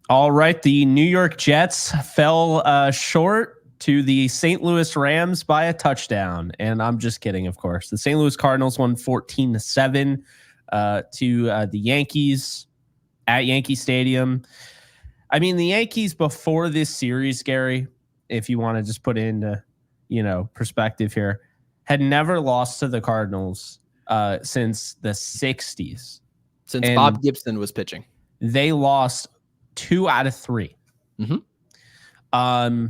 All right, the New York Jets fell short to the St. Louis Rams by a touchdown. And I'm just kidding, of course. The St. Louis Cardinals won 14-7 to the Yankees at Yankee Stadium. I mean, the Yankees before this series, Gary, if you want to just put it into, perspective here, had never lost to the Cardinals since the 60s. Since Bob Gibson was pitching. They lost 2 out of 3. Mm-hmm.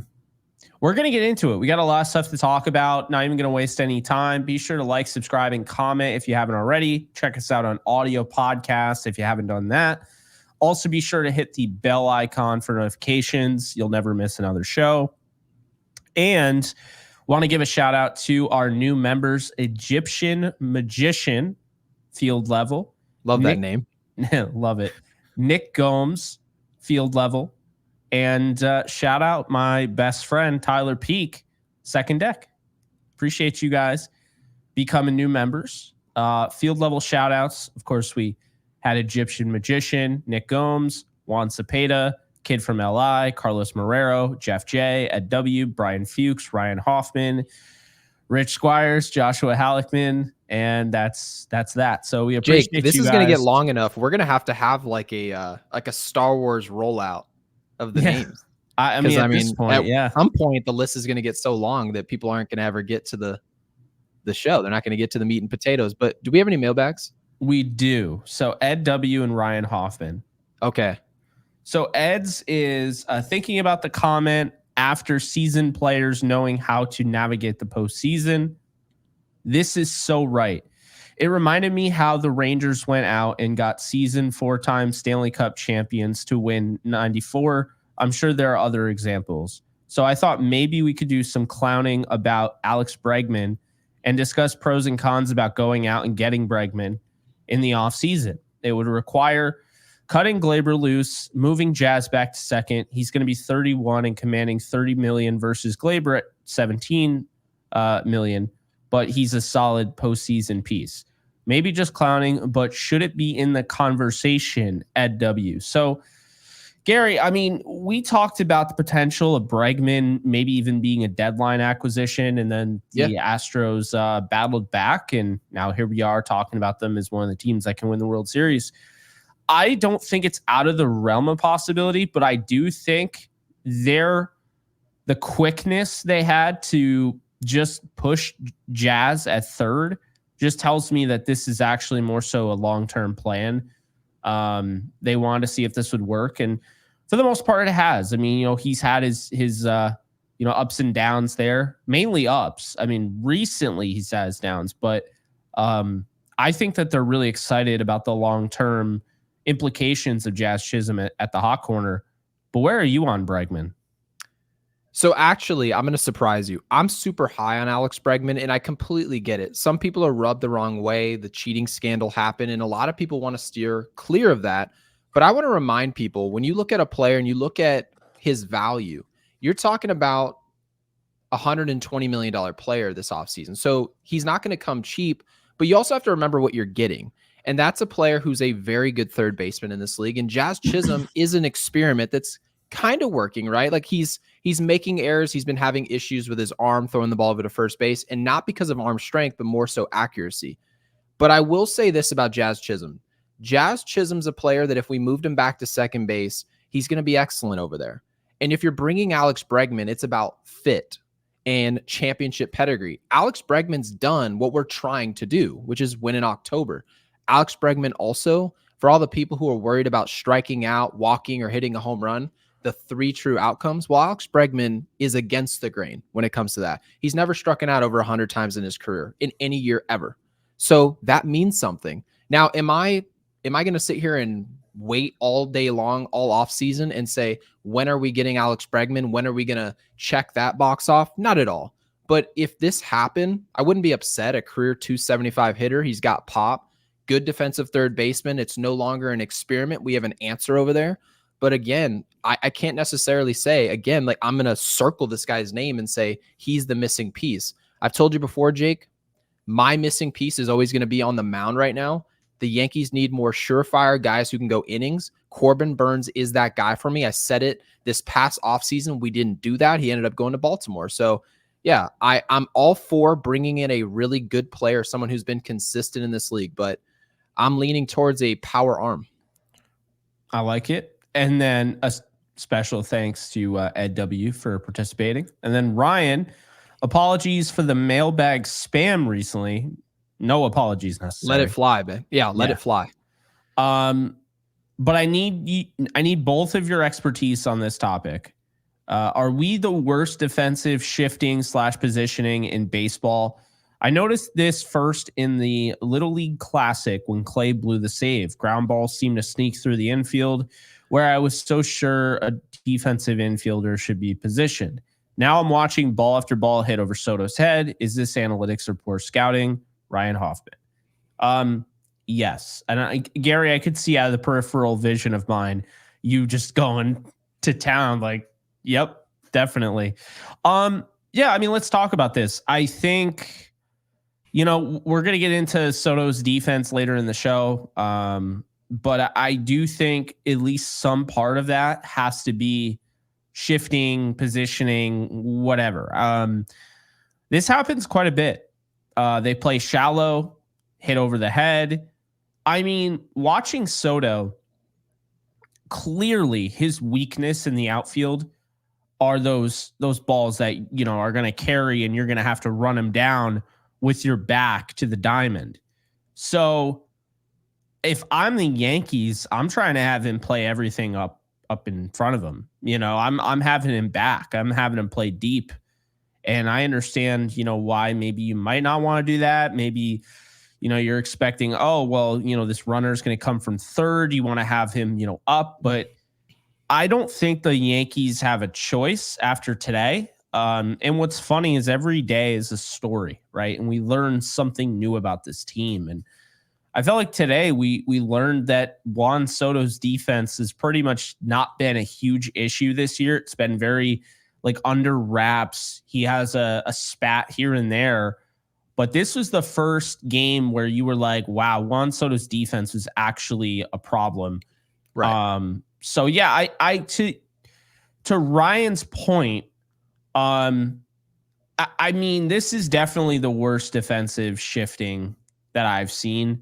We're going to get into it. We got a lot of stuff to talk about. Not even going to waste any time. Be sure to like, subscribe, and comment if you haven't already. Check us out on audio podcasts if you haven't done that. Also, be sure to hit the bell icon for notifications. You'll never miss another show. And want to give a shout out to our new members, Egyptian Magician, field level. Love that name. Love it. Nick Gomes, field level. And shout out my best friend, Tyler Peak, second deck. Appreciate you guys becoming new members. Field level shout outs. Of course, we had Egyptian Magician, Nick Gomes, Juan Cepeda, Kid from LI, Carlos Marrero, Jeff J, Ed W, Brian Fuchs, Ryan Hoffman, Rich Squires, Joshua Halleckman, and that's that. So we appreciate Jake, this you is guys. going to get long enough. We're going to have like a Star Wars rollout of the names. I mean, at this point, at some point, the list is going to get so long that people aren't going to ever get to the show. They're not going to get to the meat and potatoes. But do we have any mailbags? We do. So Ed W and Ryan Hoffman. Okay. So Ed's is thinking about the comment after seasoned players knowing how to navigate the postseason. This is so right. It reminded me how the Rangers went out and got seasoned 4-time Stanley Cup champions to win 94. I'm sure there are other examples. So I thought maybe we could do some clowning about Alex Bregman and discuss pros and cons about going out and getting Bregman in the offseason. It would require cutting Glaber loose, moving Jazz back to second. He's going to be 31 and commanding $30 million versus Glaber at $17 million, but he's a solid postseason piece. Maybe just clowning, but should it be in the conversation, Ed W? So, Gary, I mean, we talked about the potential of Bregman maybe even being a deadline acquisition, and then the Astros battled back, and now here we are talking about them as one of the teams that can win the World Series. I don't think it's out of the realm of possibility, but I do think the quickness they had to just push Jazz at third just tells me that this is actually more so a long-term plan. They wanted to see if this would work, and for the most part, it has. I mean, he's had his ups and downs there, mainly ups. I mean, recently he's had his downs, but I think that they're really excited about the long-term implications of Jazz Chisholm at the hot corner. But where are you on Bregman? So actually, I'm going to surprise you. I'm super high on Alex Bregman, and I completely get it. Some people are rubbed the wrong way. The cheating scandal happened, and a lot of people want to steer clear of that. But I want to remind people, when you look at a player and you look at his value, you're talking about a $120 million player this offseason. So he's not going to come cheap, but you also have to remember what you're getting. And that's a player who's a very good third baseman in this league. And Jazz Chisholm is an experiment that's kind of working, right? Like he's making errors. He's been having issues with his arm throwing the ball over to first base, and not because of arm strength, but more so accuracy. But I will say this about Jazz Chisholm. Jazz Chisholm's a player that if we moved him back to second base, he's going to be excellent over there. And if you're bringing Alex Bregman, it's about fit and championship pedigree. Alex Bregman's done what we're trying to do, which is win in October. Alex Bregman also, for all the people who are worried about striking out, walking, or hitting a home run, the 3 true outcomes, well, Alex Bregman is against the grain when it comes to that. He's never struck out over 100 times in his career in any year ever. So that means something. Now, am I going to sit here and wait all day long, all off season, and say, when are we getting Alex Bregman? When are we going to check that box off? Not at all. But if this happened, I wouldn't be upset. A career 275 hitter. He's got pop. Good defensive third baseman. It's no longer an experiment. We have an answer over there. But again, I can't necessarily say, again, like I'm going to circle this guy's name and say he's the missing piece. I've told you before, Jake, my missing piece is always going to be on the mound right now. The Yankees need more surefire guys who can go innings. Corbin Burns is that guy for me. I said it this past offseason. We didn't do that. He ended up going to Baltimore. So yeah, I'm all for bringing in a really good player, someone who's been consistent in this league, but I'm leaning towards a power arm. I like it. And then a special thanks to Ed W for participating. And then Ryan, apologies for the mailbag spam recently. No apologies necessary. Let it fly, man. Yeah, let it fly. But I need both of your expertise on this topic. Are we the worst defensive shifting / positioning in baseball? I noticed this first in the Little League Classic when Clay blew the save. Ground balls seemed to sneak through the infield, where I was so sure a defensive infielder should be positioned. Now I'm watching ball after ball hit over Soto's head. Is this analytics or poor scouting? Ryan Hoffman. Yes. And Gary, I could see out of the peripheral vision of mine, you just going to town like, yep, definitely. Yeah, I mean, let's talk about this. I think, we're going to get into Soto's defense later in the show. But I do think at least some part of that has to be shifting, positioning, whatever. This happens quite a bit. They play shallow, hit over the head. I mean, watching Soto, clearly his weakness in the outfield are those balls that, are going to carry and you're going to have to run them down with your back to the diamond. So if I'm the Yankees, I'm trying to have him play everything up in front of him. I'm having him back. I'm having him play deep. And I understand, why maybe you might not want to do that. Maybe, you're expecting, this runner is going to come from third. You want to have him, up. But I don't think the Yankees have a choice after today. And what's funny is every day is a story, right? And we learn something new about this team. And I felt like today we learned that Juan Soto's defense has pretty much not been a huge issue this year. It's been very under wraps. He has a spat here and there. But this was the first game where you were like, wow, Juan Soto's defense was actually a problem. Right. So yeah, I to Ryan's point, I mean, this is definitely the worst defensive shifting that I've seen,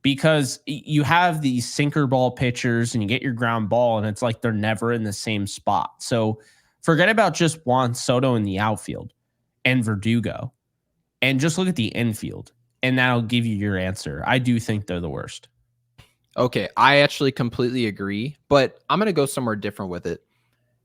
because you have these sinker ball pitchers and you get your ground ball and it's like they're never in the same spot. So forget about just Juan Soto in the outfield and Verdugo and just look at the infield, and that'll give you your answer. I do think they're the worst. Okay, I actually completely agree, but I'm going to go somewhere different with it.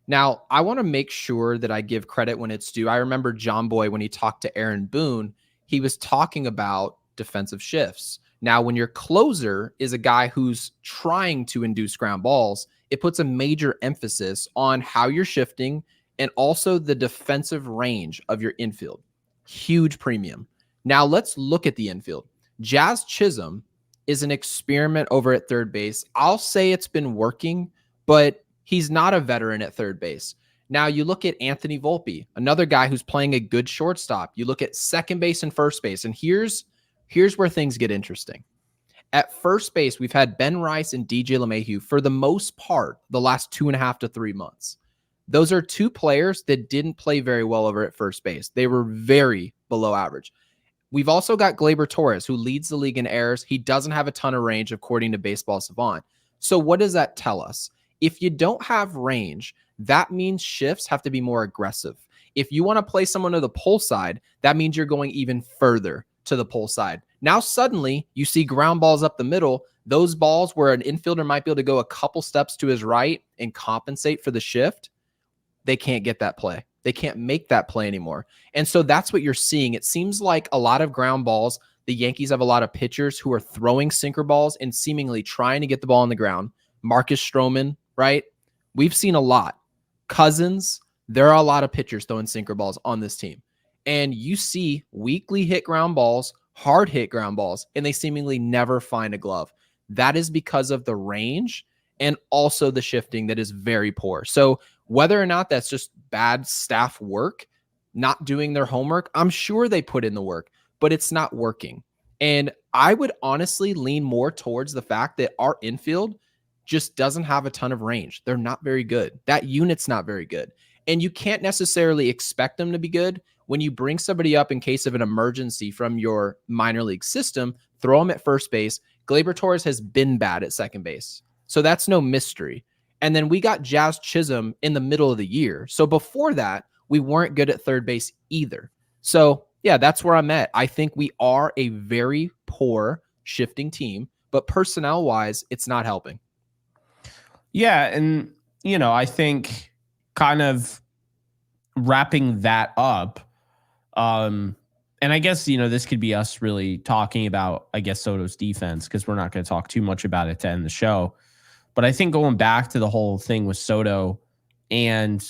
Now, I want to make sure that I give credit when it's due. I remember John Boy, when he talked to Aaron Boone, he was talking about defensive shifts. Now, when your closer is a guy who's trying to induce ground balls, it puts a major emphasis on how you're shifting and also the defensive range of your infield. Huge premium. Now, let's look at the infield. Jazz Chisholm is an experiment over at third base. I'll say it's been working, but he's not a veteran at third base. Now, you look at Anthony Volpe, another guy who's playing a good shortstop. You look at second base and first base, and here's where things get interesting. At first base, we've had Ben Rice and DJ LeMahieu for the most part the last 2.5 to 3 months. Those are two players that didn't play very well over at first base. They were very below average. We've also got Gleyber Torres, who leads the league in errors. He doesn't have a ton of range, according to Baseball Savant. So what does that tell us? If you don't have range, that means shifts have to be more aggressive. If you want to play someone to the pull side, that means you're going even further to the pull side. Now, suddenly, you see ground balls up the middle. Those balls where an infielder might be able to go a couple steps to his right and compensate for the shift, they can't get that play. They can't make that play anymore. And so that's what you're seeing. It seems like a lot of ground balls. The Yankees have a lot of pitchers who are throwing sinker balls and seemingly trying to get the ball on the ground. Marcus Stroman, right? We've seen a lot. Cousins, there are a lot of pitchers throwing sinker balls on this team. And you see weakly hit ground balls, hard hit ground balls, and they seemingly never find a glove. That is because of the range and also the shifting that is very poor. So whether or not that's just bad staff work, not doing their homework, I'm sure they put in the work, but it's not working. And I would honestly lean more towards the fact that our infield just doesn't have a ton of range. They're not very good. That unit's not very good. And you can't necessarily expect them to be good when you bring somebody up in case of an emergency from your minor league system, throw them at first base. Gleyber Torres has been bad at second base. So that's no mystery. And then we got Jazz Chisholm in the middle of the year. So before that, we weren't good at third base either. So yeah, that's where I'm at. I think we are a very poor shifting team, but personnel wise, it's not helping. Yeah. And, I think kind of wrapping that up, and I guess, this could be us really talking about, I guess, Soto's defense, because we're not going to talk too much about it to end the show. But I think going back to the whole thing with Soto and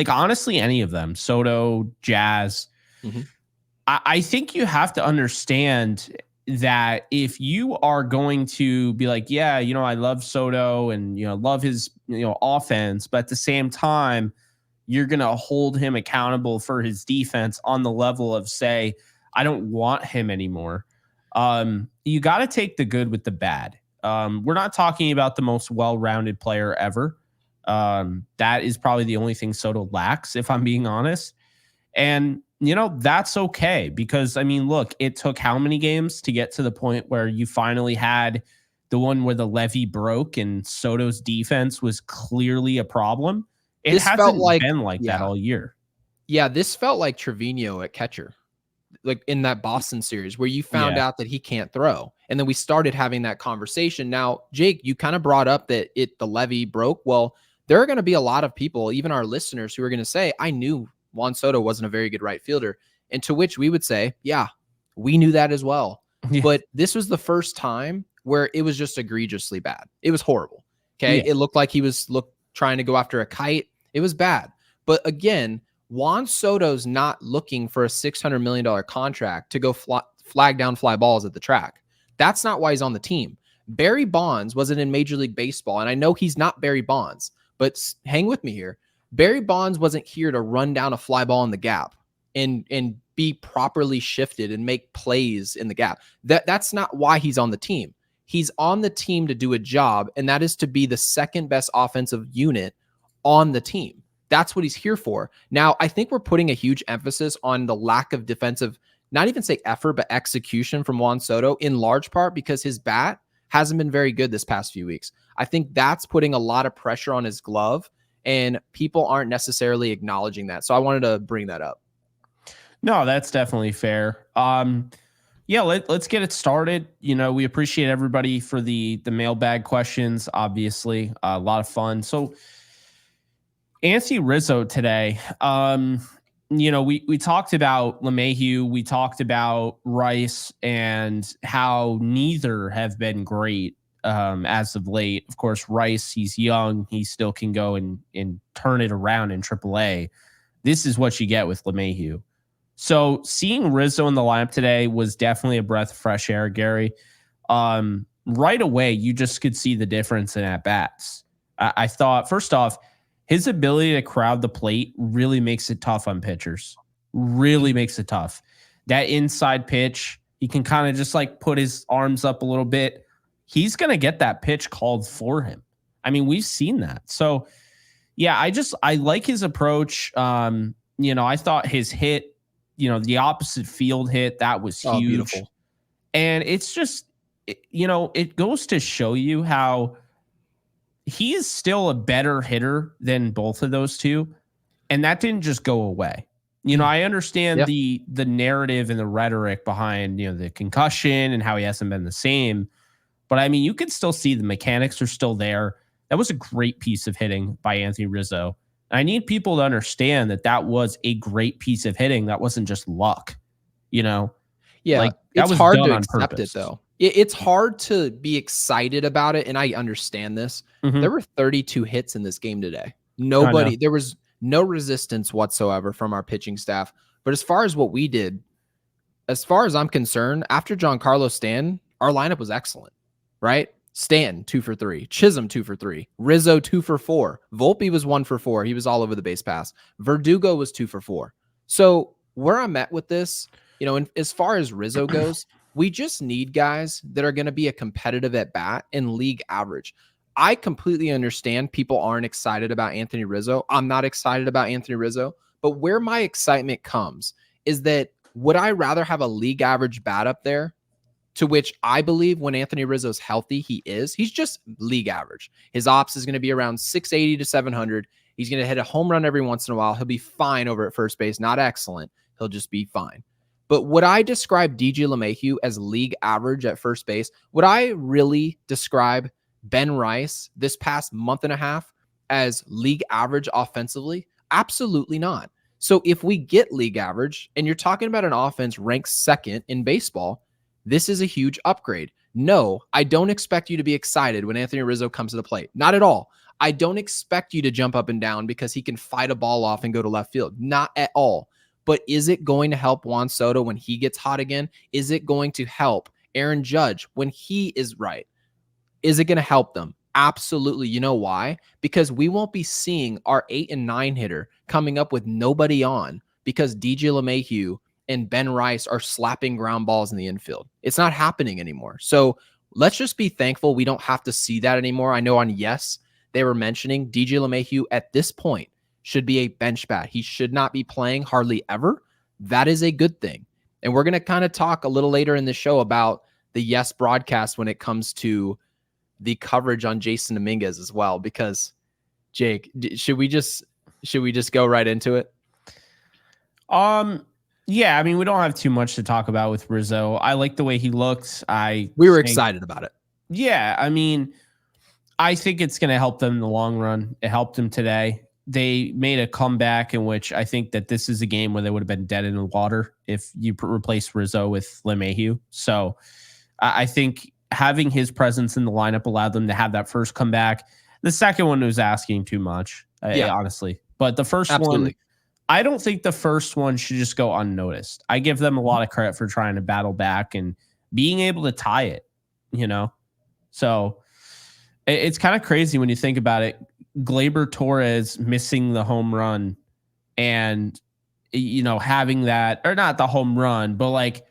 honestly, any of them, Soto, Jazz, I think you have to understand that if you are going to be like, yeah, I love Soto and, love his, offense, but at the same time, you're going to hold him accountable for his defense on the level of, say, I don't want him anymore. You got to take the good with the bad. We're not talking about the most well-rounded player ever. That is probably the only thing Soto lacks, if I'm being honest. And, that's okay because, look, it took how many games to get to the point where you finally had the one where the levee broke and Soto's defense was clearly a problem? It hasn't been like that all year. Yeah, this felt like Trevino at catcher, like in that Boston series where you found out that he can't throw. And then we started having that conversation. Now, Jake, you kind of brought up that the levee broke. Well, there are going to be a lot of people, even our listeners, who are going to say, I knew Juan Soto wasn't a very good right fielder. And to which we would say, yeah, we knew that as well. Yeah. But this was the first time where it was just egregiously bad. It was horrible. Okay. Yeah. It looked like he was trying to go after a kite. It was bad. But again, Juan Soto's not looking for a $600 million contract to go flag down fly balls at the track. That's not why he's on the team. Barry Bonds wasn't in Major League Baseball, and I know he's not Barry Bonds, but hang with me here. Barry Bonds wasn't here to run down a fly ball in the gap and be properly shifted and make plays in the gap. That's not why he's on the team. He's on the team to do a job, and that is to be the second best offensive unit on the team. That's what he's here for. Now, I think we're putting a huge emphasis on the lack of defensive, not even say effort, but execution from Juan Soto, in large part because his bat hasn't been very good this past few weeks. I think that's putting a lot of pressure on his glove, and people aren't necessarily acknowledging that. So I wanted to bring that up. No, that's definitely fair. Yeah, let's get it started. We appreciate everybody for the mailbag questions, obviously. A lot of fun. So Anthony Rizzo today, we talked about LeMahieu, we talked about Rice, and how neither have been great as of late. Of course, Rice, he's young. He still can go and turn it around in AAA. This is what you get with LeMahieu. So seeing Rizzo in the lineup today was definitely a breath of fresh air, Gary. Right away, you just could see the difference in at-bats. I thought, first off, his ability to crowd the plate really makes it tough on pitchers. Really makes it tough. That inside pitch, he can kind of just put his arms up a little bit. He's going to get that pitch called for him. We've seen that. So, yeah, I like his approach. I thought his hit, the opposite field hit, that was huge. Beautiful. And it's just, it goes to show you how he is still a better hitter than both of those two. And that didn't just go away. I understand the narrative and the rhetoric behind, the concussion and how he hasn't been the same. But you can still see the mechanics are still there. That was a great piece of hitting by Anthony Rizzo. And I need people to understand that was a great piece of hitting. That wasn't just luck, Yeah. It's hard to accept it though. It's hard to be excited about it, and I understand this. Mm-hmm. There were 32 hits in this game today. There was no resistance whatsoever from our pitching staff. But as far as what we did, as far as I'm concerned, after Giancarlo Stanton, our lineup was excellent, right? Stanton, 2 for 3. Chisholm, 2 for 3. Rizzo, 2 for 4. Volpe was 1 for 4. He was all over the base pass. Verdugo was 2 for 4. So where I'm at with this, and as far as Rizzo goes, we just need guys that are going to be a competitive at bat and league average. I completely understand people aren't excited about Anthony Rizzo. I'm not excited about Anthony Rizzo. But where my excitement comes is that would I rather have a league average bat up there, to which I believe when Anthony Rizzo's healthy, he's just league average. His ops is going to be around 680 to 700. He's going to hit a home run every once in a while. He'll be fine over at first base. Not excellent. He'll just be fine. But would I describe DJ LeMahieu as league average at first base? Would I really describe Ben Rice this past month and a half as league average offensively? Absolutely not. So if we get league average and you're talking about an offense ranked second in baseball, this is a huge upgrade. No, I don't expect you to be excited when Anthony Rizzo comes to the plate. Not at all. I don't expect you to jump up and down because he can fight a ball off and go to left field. Not at all. But is it going to help Juan Soto when he gets hot again? Is it going to help Aaron Judge when he is right? Is it going to help them? Absolutely. You know why? Because we won't be seeing our 8 and 9 hitter coming up with nobody on because DJ LeMahieu and Ben Rice are slapping ground balls in the infield. It's not happening anymore. So let's just be thankful we don't have to see that anymore. I know on Yes, they were mentioning DJ LeMahieu at this point should be a bench bat. He should not be playing hardly ever. That is a good thing. And we're going to kind of talk a little later in the show about the Yes broadcast when it comes to the coverage on Jasson Dominguez as well, because Jake, should we just go right into it? Yeah, I mean, we don't have too much to talk about with Rizzo. I like the way he looks. We were excited about it. Yeah, I mean, I think it's going to help them in the long run. It helped them today. They made a comeback in which I think that this is a game where they would have been dead in the water if you replaced Rizzo with LeMahieu. So I think having his presence in the lineup allowed them to have that first comeback. The second one was asking too much, honestly. But the first one, I don't think the first one should just go unnoticed. I give them a lot of credit for trying to battle back and being able to tie it, So it's kind of crazy when you think about it. Gleyber Torres missing the home run and, having that, or not the home run, but like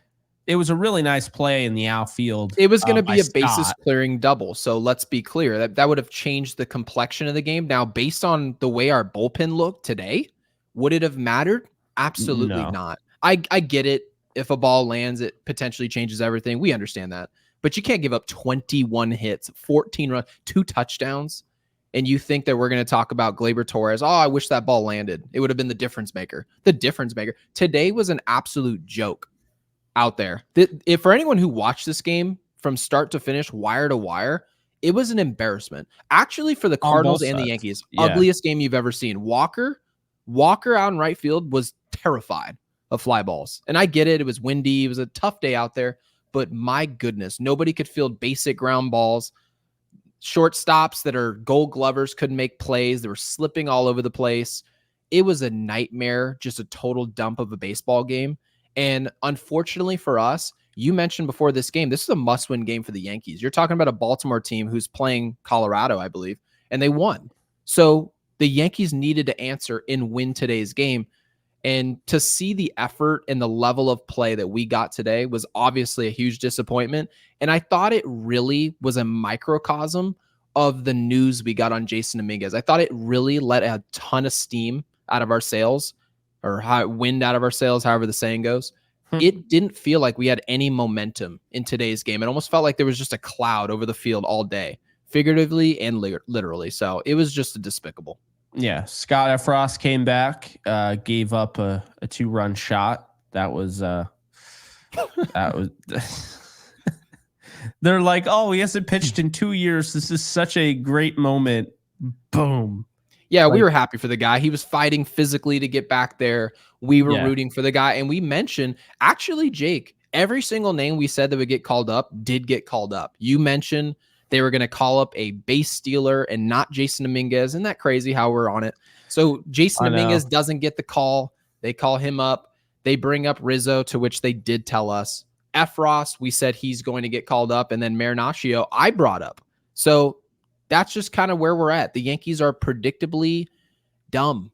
it was a really nice play in the outfield. It was going to be a basis clearing double. So let's be clear that would have changed the complexion of the game. Now, based on the way our bullpen looked today, would it have mattered? Absolutely not. I get it. If a ball lands, it potentially changes everything. We understand that. But you can't give up 21 hits, 14 runs, 2 touchdowns, and you think that we're going to talk about Gleyber Torres. Oh, I wish that ball landed. It would have been the difference maker. The difference maker. Today was an absolute joke out there. If for anyone who watched this game from start to finish, wire to wire, it was an embarrassment. Actually, for the Cardinals and the Yankees, ugliest game you've ever seen. Walker out in right field was terrified of fly balls. And I get it. It was windy. It was a tough day out there. But my goodness, nobody could field basic ground balls. Shortstops that are gold glovers couldn't make plays. They were slipping all over the place. It was a nightmare, just a total dump of a baseball game. And unfortunately for us, you mentioned before this game, this is a must-win game for the Yankees. You're talking about a Baltimore team who's playing Colorado, I believe, and they won. So the Yankees needed to answer and win today's game. And to see the effort and the level of play that we got today was obviously a huge disappointment. And I thought it really was a microcosm of the news we got on Jasson Dominguez. I thought it really let a ton of steam out of our sails, or wind out of our sails, however the saying goes. It didn't feel like we had any momentum in today's game. It almost felt like there was just a cloud over the field all day, figuratively and literally. So it was just despicable. Yeah, Scott Frost came back, gave up a 2-run shot. That was they're like, oh, he hasn't pitched in 2 years. This is such a great moment. Boom. Yeah, we were happy for the guy. He was fighting physically to get back there. We were rooting for the guy. And we mentioned, actually, Jake, every single name we said that would get called up did get called up. You mentioned they were going to call up a base stealer and not Jasson Dominguez. Isn't that crazy how we're on it? So Jasson Dominguez doesn't get the call. They call him up. They bring up Rizzo, to which they did tell us. Efros, we said he's going to get called up. And then Marinaccio, I brought up. So that's just kind of where we're at. The Yankees are predictably dumb.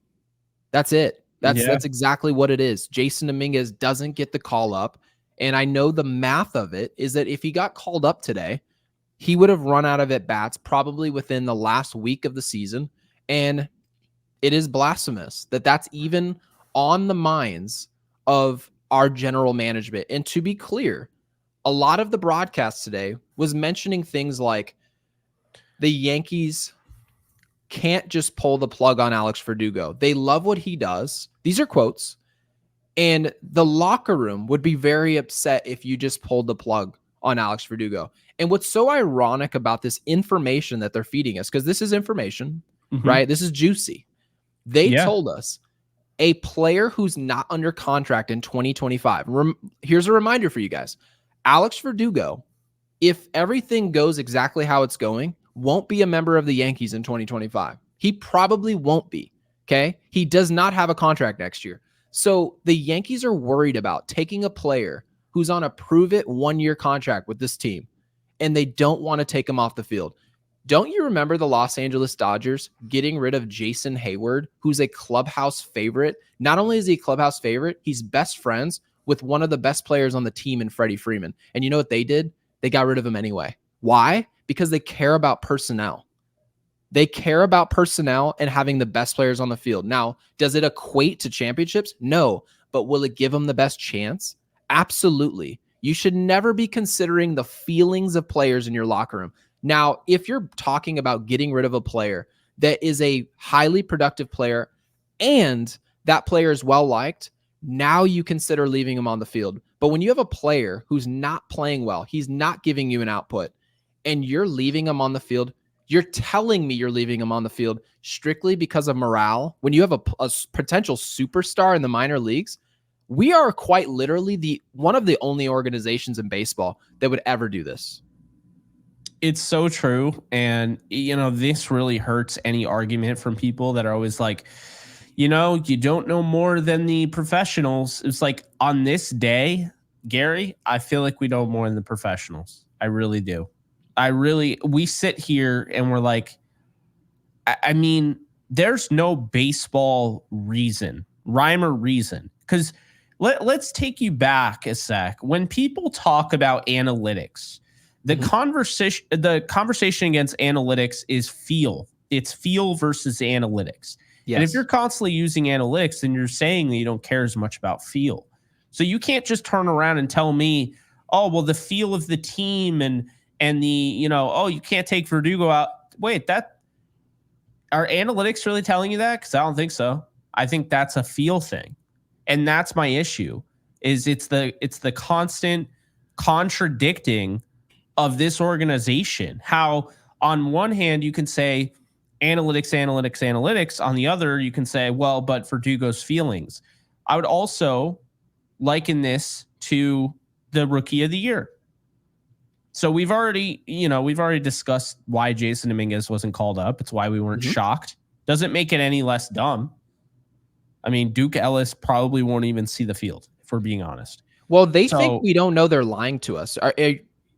That's it. That's exactly what it is. Jasson Dominguez doesn't get the call up. And I know the math of it is that if he got called up today, he would have run out of at-bats probably within the last week of the season. And it is blasphemous that that's even on the minds of our general management. And to be clear, a lot of the broadcast today was mentioning things like the Yankees can't just pull the plug on Alex Verdugo. They love what he does. These are quotes. And the locker room would be very upset if you just pulled the plug on Alex Verdugo. And what's so ironic about this information that they're feeding us, because this is information, right? This is juicy. They told us a player who's not under contract in 2025. Here's a reminder for you guys. Alex Verdugo, if everything goes exactly how it's going, won't be a member of the Yankees in 2025. He probably won't be, okay? He does not have a contract next year. So the Yankees are worried about taking a player who's on a prove-it one-year contract with this team, and they don't want to take him off the field. Don't you remember the Los Angeles Dodgers getting rid of Jason Hayward, who's a clubhouse favorite? Not only is he a clubhouse favorite, he's best friends with one of the best players on the team in Freddie Freeman. And you know what they did? They got rid of him anyway. Why? Because they care about personnel. They care about personnel and having the best players on the field. Now, does it equate to championships? No. But will it give them the best chance? Absolutely. You should never be considering the feelings of players in your locker room. Now, if you're talking about getting rid of a player that is a highly productive player and that player is well-liked, now you consider leaving him on the field. But when you have a player who's not playing well, he's not giving you an output, and you're leaving him on the field, you're telling me you're leaving him on the field strictly because of morale. When you have a potential superstar in the minor leagues, we are quite literally one of the only organizations in baseball that would ever do this. It's so true. And, this really hurts any argument from people that are always like, you don't know more than the professionals. It's like, on this day, Gary, I feel like we know more than the professionals. I really do. We sit here and we're like, I mean, there's no baseball rhyme or reason. Because let's take you back a sec. When people talk about analytics, the conversation against analytics is feel. It's feel versus analytics. Yes. And if you're constantly using analytics, then you're saying that you don't care as much about feel. So you can't just turn around and tell me, oh, well, the feel of the team and the, you can't take Verdugo out. Wait, are analytics really telling you that? Because I don't think so. I think that's a feel thing. And that's my issue, is it's the constant contradicting of this organization. How on one hand you can say analytics. On the other, you can say, well, but Verdugo's feelings. I would also liken this to the Rookie of the Year. So we've already discussed why Jasson Dominguez wasn't called up. It's why we weren't shocked. Doesn't make it any less dumb. I mean, Duke Ellis probably won't even see the field, if we're being honest. Well, they think we don't know they're lying to us.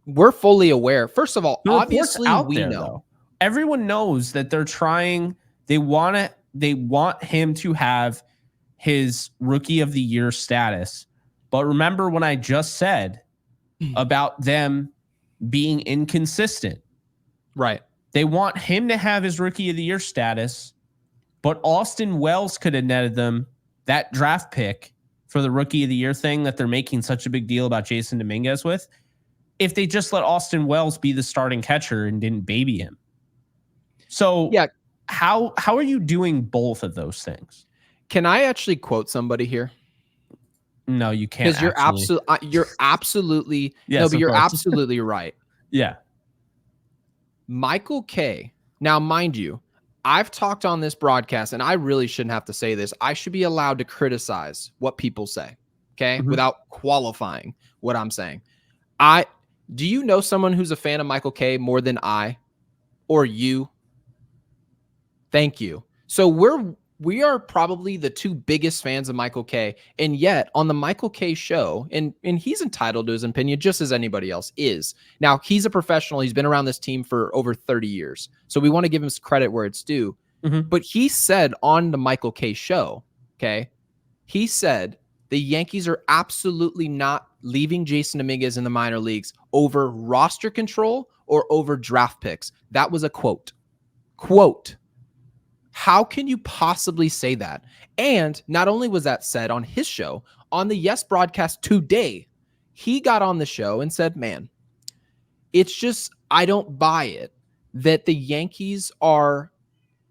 We're fully aware. First of all, obviously we know. Though. Everyone knows that they're trying. They want him to have his Rookie of the Year status. But remember when I just said about them being inconsistent. Right. They want him to have his Rookie of the Year status, but Austin Wells could have netted them that draft pick for the Rookie of the Year thing that they're making such a big deal about Jasson Dominguez with, if they just let Austin Wells be the starting catcher and didn't baby him. So yeah, how are you doing both of those things? Can I actually quote somebody here? No, you can't. Because you're absolutely yes, no, but you're course. absolutely right. Yeah. Michael Kay. Now, mind you, I've talked on this broadcast, and I really shouldn't have to say this. I should be allowed to criticize what people say, okay, without qualifying what I'm saying. Do you know someone who's a fan of Michael Kay more than I or you? Thank you. So we are probably the two biggest fans of Michael Kay, and yet on the Michael Kay show, and he's entitled to his opinion just as anybody else is. Now, he's a professional. He's been around this team for over 30 years, so we want to give him credit where it's due. But he said on the Michael Kay show, okay, he said the Yankees are absolutely not leaving Jasson Dominguez in the minor leagues over roster control or over draft picks. That was a quote. Quote. How can you possibly say that? And not only was that said on his show, on the Yes broadcast today, he got on the show and said, man, it's just, I don't buy it that the Yankees are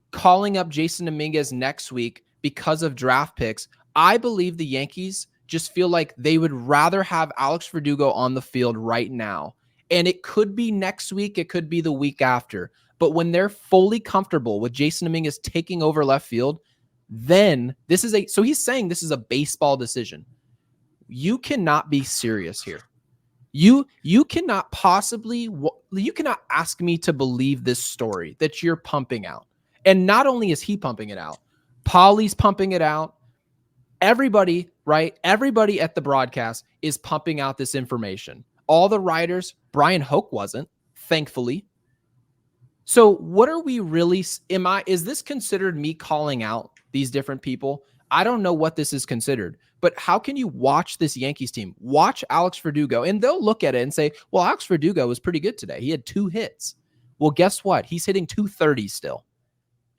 calling up Jasson Dominguez next week because of draft picks. I believe the Yankees just feel like they would rather have Alex Verdugo on the field right now. And it could be next week. It could be the week after. But when they're fully comfortable with Jasson Dominguez taking over left field, then so he's saying this is a baseball decision. You cannot be serious here. You cannot ask me to believe this story that you're pumping out. And not only is he pumping it out, Pauly's pumping it out. Everybody, right? Everybody at the broadcast is pumping out this information. All the writers, Brian Hoke wasn't, thankfully. So what are we really, is this considered me calling out these different people? I don't know what this is considered, but how can you watch this Yankees team, watch Alex Verdugo, and they'll look at it and say, well, Alex Verdugo was pretty good today. He had 2 hits. Well, guess what? He's hitting 230 still.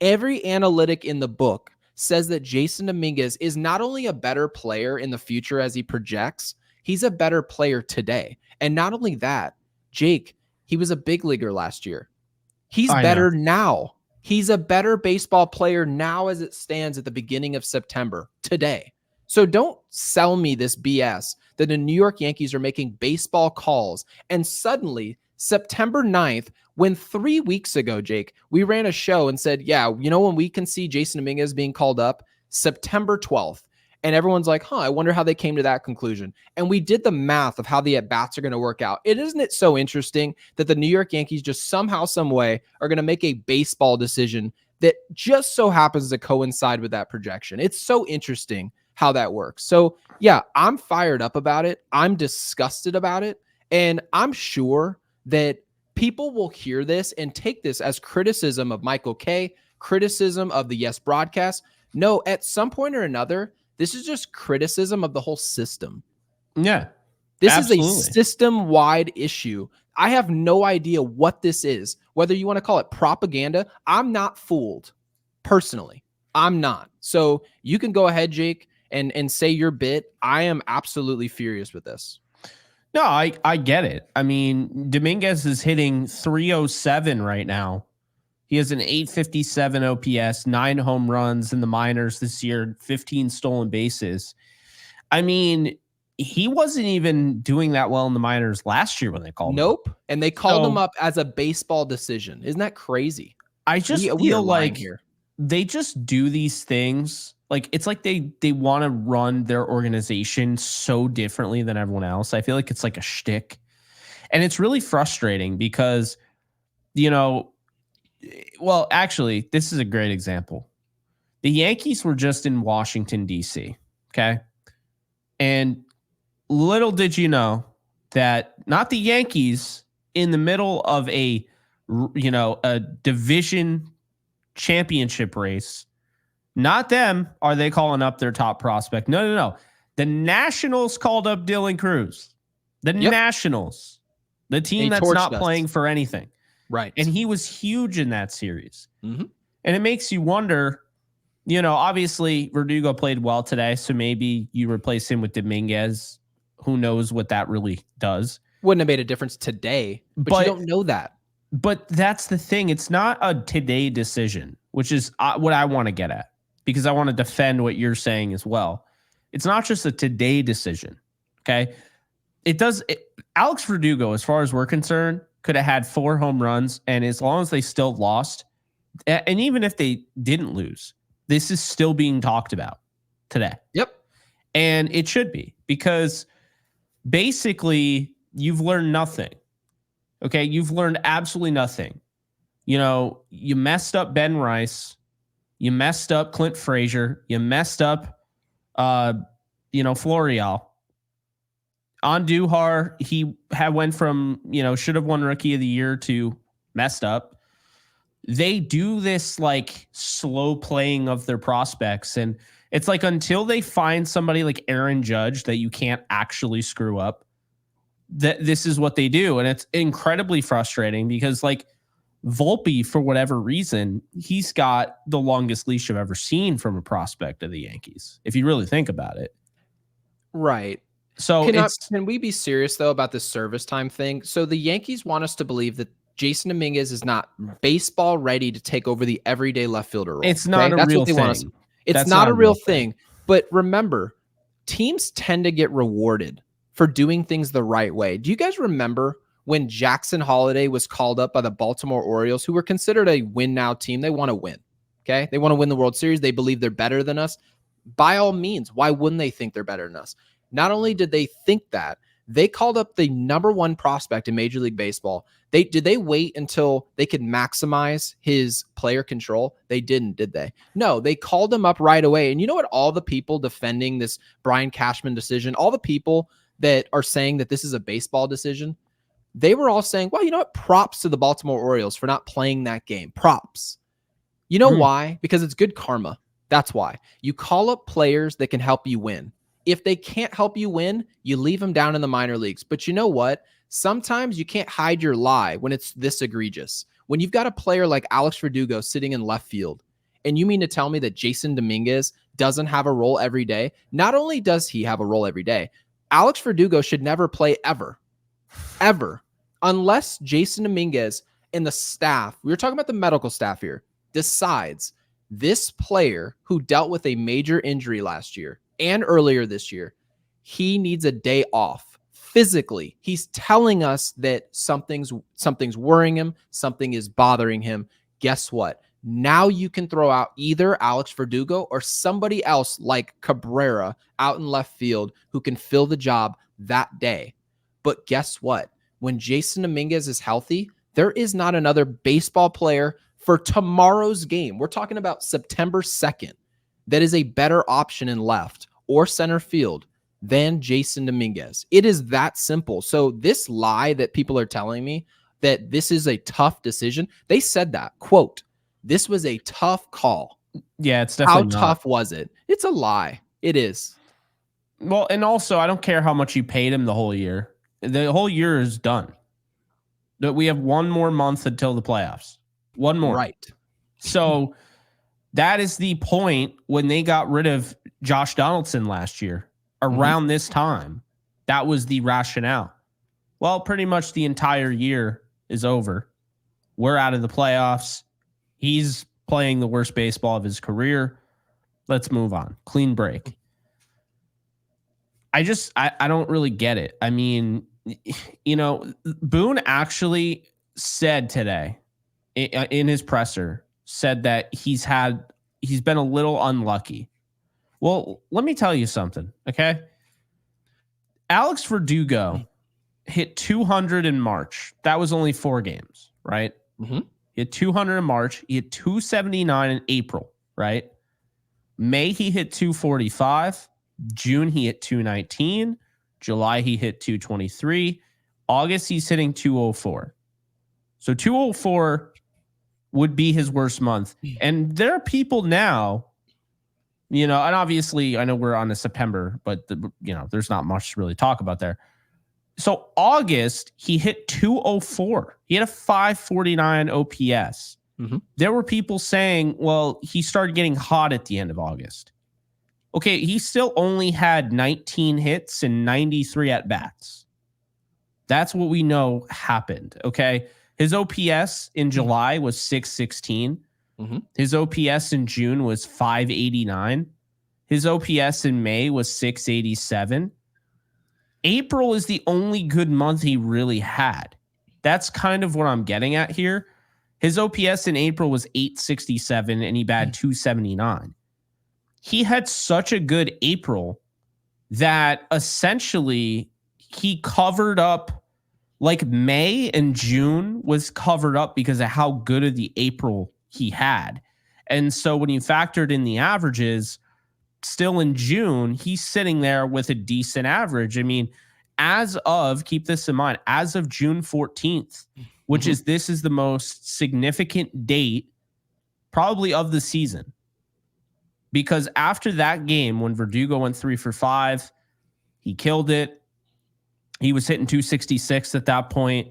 Every analytic in the book says that Jasson Dominguez is not only a better player in the future as he projects, he's a better player today. And not only that, Jake, he was a big leaguer last year. He's better now. He's a better baseball player now as it stands at the beginning of September today. So don't sell me this BS that the New York Yankees are making baseball calls and suddenly September 9th, when 3 weeks ago, Jake, we ran a show and said, yeah, when we can see Jasson Dominguez being called up, September 12th. And everyone's like, I wonder how they came to that conclusion. And we did the math of how the at-bats are going to work out. Isn't it so interesting that the New York Yankees just somehow, some way are going to make a baseball decision that just so happens to coincide with that projection? It's so interesting how that works. So yeah, I'm fired up about it. I'm disgusted about it. And I'm sure that people will hear this and take this as criticism of Michael Kay, criticism of the Yes broadcast. No, at some point or another, this is just criticism of the whole system. Yeah. This absolutely. is a system-wide issue. I have no idea what this is. Whether you want to call it propaganda, I'm not fooled. Personally, I'm not. So you can go ahead, Jake, and say your bit. I am absolutely furious with this. No, I get it. I mean, Dominguez is hitting 307 right now. He has an 857 OPS, 9 home runs in the minors this year, 15 stolen bases. I mean, he wasn't even doing that well in the minors last year when they called him. Nope. And they called him up as a baseball decision. Isn't that crazy? I just feel like they just do these things. Like, it's like they want to run their organization so differently than everyone else. I feel like it's like a shtick. And it's really frustrating because, well, actually, this is a great example. The Yankees were just in Washington, D.C., okay? And little did you know that not the Yankees in the middle of a division championship race, not them are they calling up their top prospect. No. The Nationals called up Dylan Cruz. The Nationals, the team that's not playing for anything. Right. And he was huge in that series. Mm-hmm. And it makes you wonder, obviously Verdugo played well today, so maybe you replace him with Dominguez. Who knows what that really does? Wouldn't have made a difference today, but you don't know that. But that's the thing. It's not a today decision, which is what I want to get at, because I want to defend what you're saying as well. It's not just a today decision, okay? Alex Verdugo, as far as we're concerned, could have had 4 home runs, and as long as they still lost, and even if they didn't lose, this is still being talked about today. Yep. And it should be, because basically you've learned nothing. Okay, you've learned absolutely nothing. You messed up Ben Rice, you messed up Clint Frazier, you messed up Florial. Andujar, he went from, should have won Rookie of the Year to messed up. They do this like slow playing of their prospects. And it's like until they find somebody like Aaron Judge that you can't actually screw up, this is what they do. And it's incredibly frustrating because like Volpe, for whatever reason, he's got the longest leash I've ever seen from a prospect of the Yankees, if you really think about it. Right. So Can we be serious though about this service time thing? So the Yankees want us to believe that Jasson Dominguez is not baseball ready to take over the everyday left fielder role. it's not a That's real what they want us. thing. It's That's not a real thing. But remember, teams tend to get rewarded for doing things the right way. Do you guys remember when Jackson Holiday was called up by the Baltimore Orioles, who were considered a win now team? They want to win. Okay. They want to win the World Series. They believe they're better than us. By all means, why wouldn't they think they're better than us? Not only did they think that, they called up the number one prospect in Major League Baseball. Did they wait until they could maximize his player control? They didn't, did they? No, they called him up right away. And you know what? All the people defending this Brian Cashman decision, all the people that are saying that this is a baseball decision, they were all saying, well, you know what? Props to the Baltimore Orioles for not playing that game. Props. You know why? Because it's good karma. That's why. You call up players that can help you win. If they can't help you win, you leave them down in the minor leagues. But you know what? Sometimes you can't hide your lie when it's this egregious. When you've got a player like Alex Verdugo sitting in left field, and you mean to tell me that Jasson Dominguez doesn't have a role every day? Not only does he have a role every day, Alex Verdugo should never play ever, unless Jasson Dominguez and the staff, we were talking about the medical staff here, decides this player who dealt with a major injury last year and earlier this year, he needs a day off. Physically, he's telling us that something's worrying him, something is bothering him. Guess what? Now you can throw out either Alex Verdugo or somebody else like Cabrera out in left field who can fill the job that day. But guess what? When Jasson Dominguez is healthy, there is not another baseball player for tomorrow's game. We're talking about September 2nd. That is a better option in left or center field than Jasson Dominguez. It is that simple. So this lie that people are telling me that this is a tough decision, they said that, quote, this was a tough call. Yeah, it's definitely How tough was it? It's a lie. It is. Well, and also, I don't care how much you paid him the whole year. The whole year is done. We have one more month until the playoffs. One more. Right. So that is the point when they got rid of Josh Donaldson last year. Around this time, that was the rationale. Well, pretty much the entire year is over. We're out of the playoffs. He's playing the worst baseball of his career. Let's move on. Clean break. I don't really get it. I mean, you know, Boone actually said today in his presser, said that he's been a little unlucky. Well, let me tell you something, okay? Alex Verdugo hit 200 in March. That was only 4 games, right? Mm-hmm. He hit 200 in March. He hit 279 in April, right? May, he hit 245. June, he hit 219. July, he hit 223. August, he's hitting 204. So 204 would be his worst month. And there are people now, you know, and obviously I know we're on a September, but there's not much to really talk about there. So August, he hit 204. He had a 549 OPS. Mm-hmm. There were people saying, well, he started getting hot at the end of August. Okay, he still only had 19 hits and 93 at-bats. That's what we know happened, okay? His OPS in July was 616. Mm-hmm. His OPS in June was 589. His OPS in May was 687. April is the only good month he really had. That's kind of what I'm getting at here. His OPS in April was 867 and he batted 279. He had such a good April that essentially he covered up, like May and June was covered up because of how good of the April he had. And so when you factored in the averages, still in June, he's sitting there with a decent average. I mean, keep this in mind, as of June 14th, which this is the most significant date probably of the season. Because after that game, when Verdugo went 3 for 5, he killed it. He was hitting 266 at that point.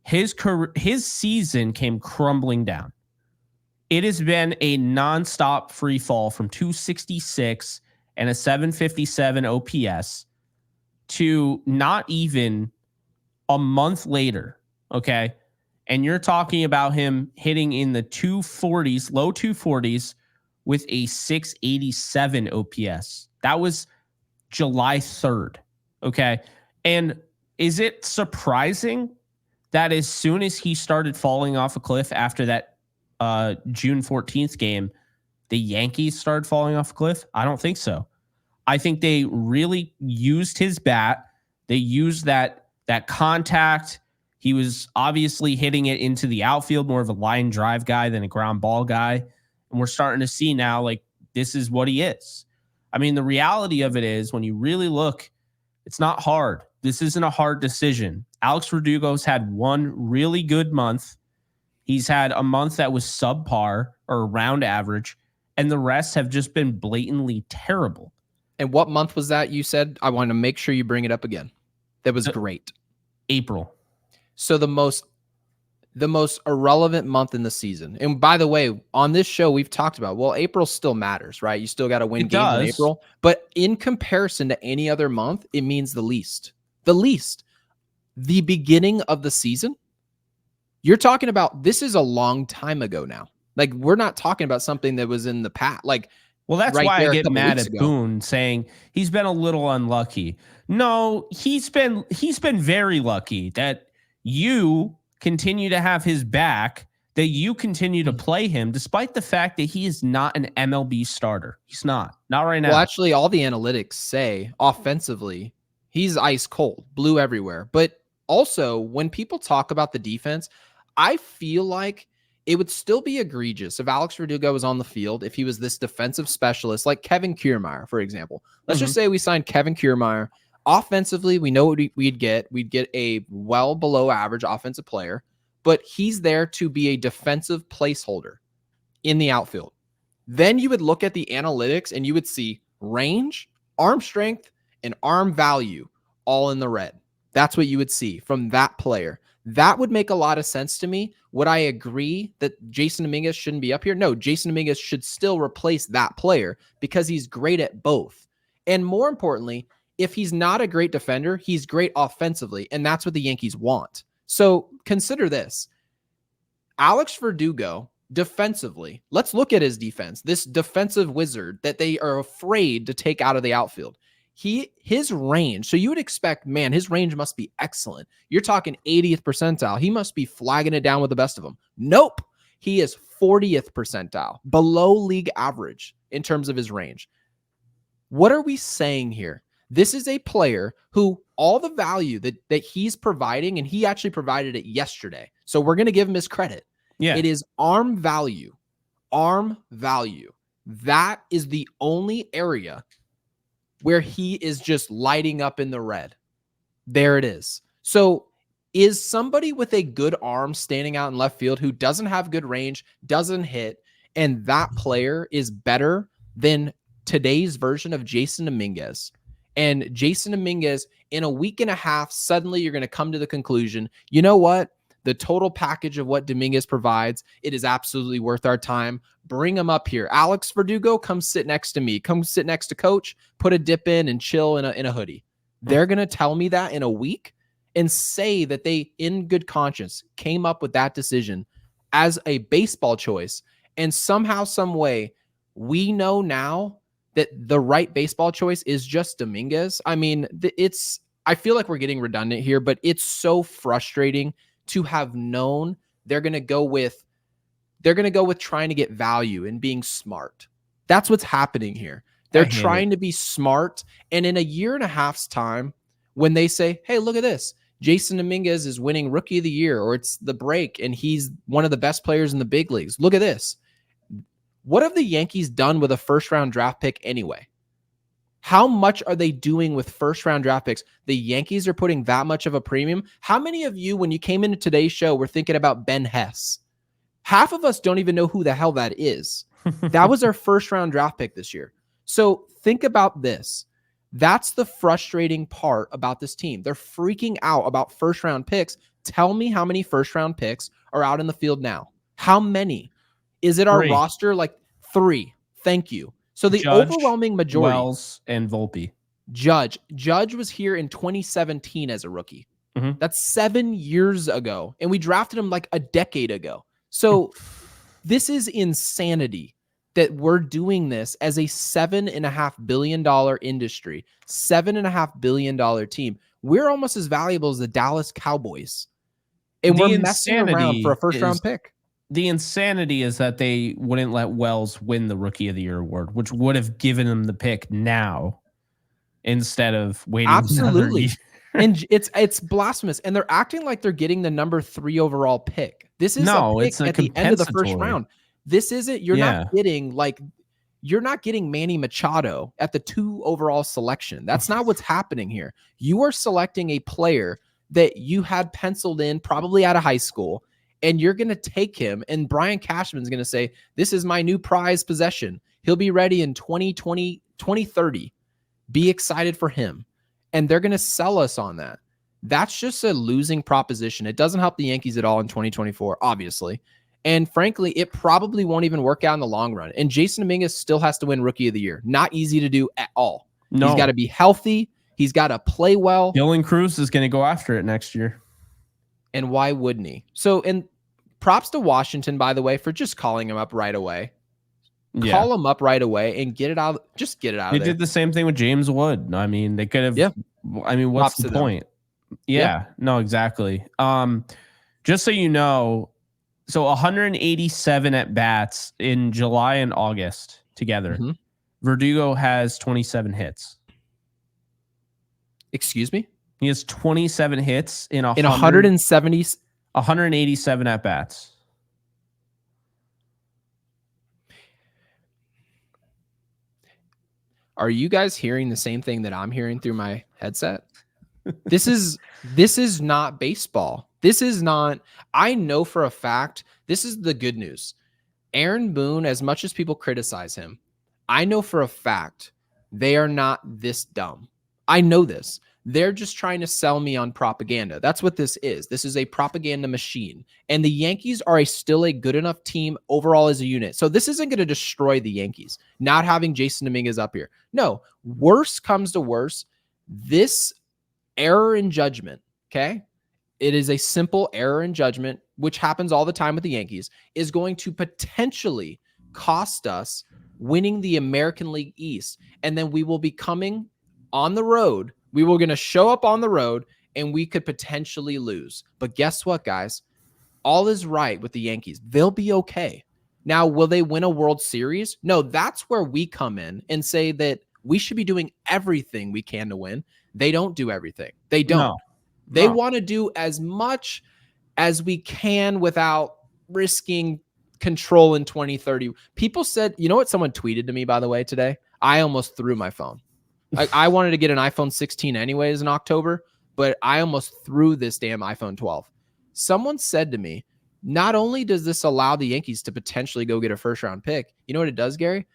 His season came crumbling down. It has been a nonstop free fall from 266 and a 757 OPS to not even a month later, okay? And you're talking about him hitting in the 240s, low 240s with a 687 OPS. That was July 3rd, okay? And is it surprising that as soon as he started falling off a cliff after that June 14th game, the Yankees started falling off a cliff? I don't think so. I think they really used his bat. They used that contact. He was obviously hitting it into the outfield, more of a line drive guy than a ground ball guy. And we're starting to see now, like, this is what he is. I mean, the reality of it is when you really look, it's not hard. This isn't a hard decision. Alex Verdugo's had one really good month. He's had a month that was subpar or around average, and the rest have just been blatantly terrible. And what month was that you said? I want to make sure you bring it up again. That was great. April. So the most irrelevant month in the season. And by the way, on this show, we've talked about, well, April still matters, right? You still got to win games in April. But in comparison to any other month, it means the least. The least. The beginning of the season, you're talking about, this is a long time ago now. Like, we're not talking about something that was in the past. Like, well, that's right why I get mad at ago. Boone saying he's been a little unlucky. No, he's been very lucky that you continue to have his back, that you continue to play him, despite the fact that he is not an MLB starter. He's not right now. Well, actually, all the analytics say offensively, he's ice cold, blue everywhere. But also, when people talk about the defense, I feel like it would still be egregious if Alex Verdugo was on the field, if he was this defensive specialist like Kevin Kiermaier, for example. Let's just say we signed Kevin Kiermaier. Offensively, we know what we'd get. We'd get a well below average offensive player, but he's there to be a defensive placeholder in the outfield. Then you would look at the analytics and you would see range, arm strength, and arm value all in the red. That's what you would see from that player. That would make a lot of sense to me. Would I agree that Jasson Dominguez shouldn't be up here? No, Jasson Dominguez should still replace that player because he's great at both. And more importantly, if he's not a great defender, he's great offensively, and that's what the Yankees want. So consider this. Alex Verdugo, defensively, let's look at his defense, this defensive wizard that they are afraid to take out of the outfield. His range, so you would expect, man, his range must be excellent. You're talking 80th percentile. He must be flagging it down with the best of them. Nope. He is 40th percentile, below league average in terms of his range. What are we saying here? This is a player who all the value that he's providing, and he actually provided it yesterday. So we're going to give him his credit. Yeah. It is arm value. Arm value. That is the only area where he is just lighting up in the red. There it is. So is somebody with a good arm standing out in left field who doesn't have good range, doesn't hit, and that player is better than today's version of Jasson Dominguez? And Jasson Dominguez, in a week and a half, suddenly you're going to come to the conclusion, you know what? The total package of what Dominguez provides, it is absolutely worth our time. Bring him up here. Alex Verdugo, come sit next to me. Come sit next to Coach. Put a dip in and chill in a hoodie. They're going to tell me that in a week and say that they, in good conscience, came up with that decision as a baseball choice. And somehow, some way, we know now that the right baseball choice is just Dominguez. I mean, I feel like we're getting redundant here, but it's so frustrating to have known they're going to go with trying to get value and being smart. That's what's happening here. They're trying to be smart. And in a year and a half's time, when they say, hey, look at this, Jasson Dominguez is winning Rookie of the Year, or it's the break and he's one of the best players in the big leagues. Look at this. What have the Yankees done with a first-round draft pick anyway? How much are they doing with first-round draft picks? The Yankees are putting that much of a premium. How many of you, when you came into today's show, were thinking about Ben Hess? Half of us don't even know who the hell that is. That was our first-round draft pick this year. So think about this. That's the frustrating part about this team. They're freaking out about first-round picks. Tell me how many first-round picks are out in the field now. How many? Is it our 3. roster? Like 3. Thank you. So the Judge, overwhelming majority. Wells, and Volpe. Judge was here in 2017 as a rookie. Mhm. That's 7 years ago. And we drafted him like a decade ago. So this is insanity that we're doing this as a $7.5 billion industry, $7.5 billion team. We're almost as valuable as the Dallas Cowboys. And The we're messing around for a first-round pick. The insanity is that they wouldn't let Wells win the Rookie of the Year award, which would have given him the pick now instead of waiting another year. And it's blasphemous. And they're acting like they're getting the number 3 overall pick. This is a pick at the end of the first round. This isn't, you're not getting Manny Machado at the 2 overall selection. That's not what's happening here. You are selecting a player that you had penciled in probably out of high school, and you're going to take him, and Brian Cashman's going to say, this is my new prized possession. He'll be ready in 2030. Be excited for him. And they're going to sell us on that. That's just a losing proposition. It doesn't help the Yankees at all in 2024, obviously. And frankly, it probably won't even work out in the long run. And Jasson Dominguez still has to win Rookie of the Year. Not easy to do at all. No. He's got to be healthy. He's got to play well. Dylan Cruz is going to go after it next year. And why wouldn't he? So, and props to Washington, by the way, for just calling him up right away. Yeah. Call him up right away and get it out. Just get it out of there. They did the same thing with James Wood. I mean, they could have. Yeah. I mean, what's the point? Yeah. No, exactly. Just so you know, so 187 at bats in July and August together. Mm-hmm. Verdugo has 27 hits. Excuse me? He has 27 hits in 187 at bats. Are you guys hearing the same thing that I'm hearing through my headset? This is not baseball. This is not, I know for a fact, this is the good news. Aaron Boone, as much as people criticize him, I know for a fact they are not this dumb. I know this. They're just trying to sell me on propaganda. That's what this is. This is a propaganda machine. And the Yankees are still a good enough team overall as a unit. So this isn't going to destroy the Yankees, not having Jasson Dominguez up here. No, worse comes to worse. This error in judgment, okay? It is a simple error in judgment, which happens all the time with the Yankees, is going to potentially cost us winning the American League East. And then we will be coming on the road. We were going to show up on the road and we could potentially lose. But guess what, guys? All is right with the Yankees. They'll be okay. Now, will they win a World Series? No, that's where we come in and say that we should be doing everything we can to win. They don't do everything. They don't. No. They want to do as much as we can without risking control in 2030. People said, you know what someone tweeted to me, by the way, today? I almost threw my phone. I wanted to get an iPhone 16 anyways in October, but I almost threw this damn iPhone 12. Someone said to me, not only does this allow the Yankees to potentially go get a first-round pick, you know what it does, Gary?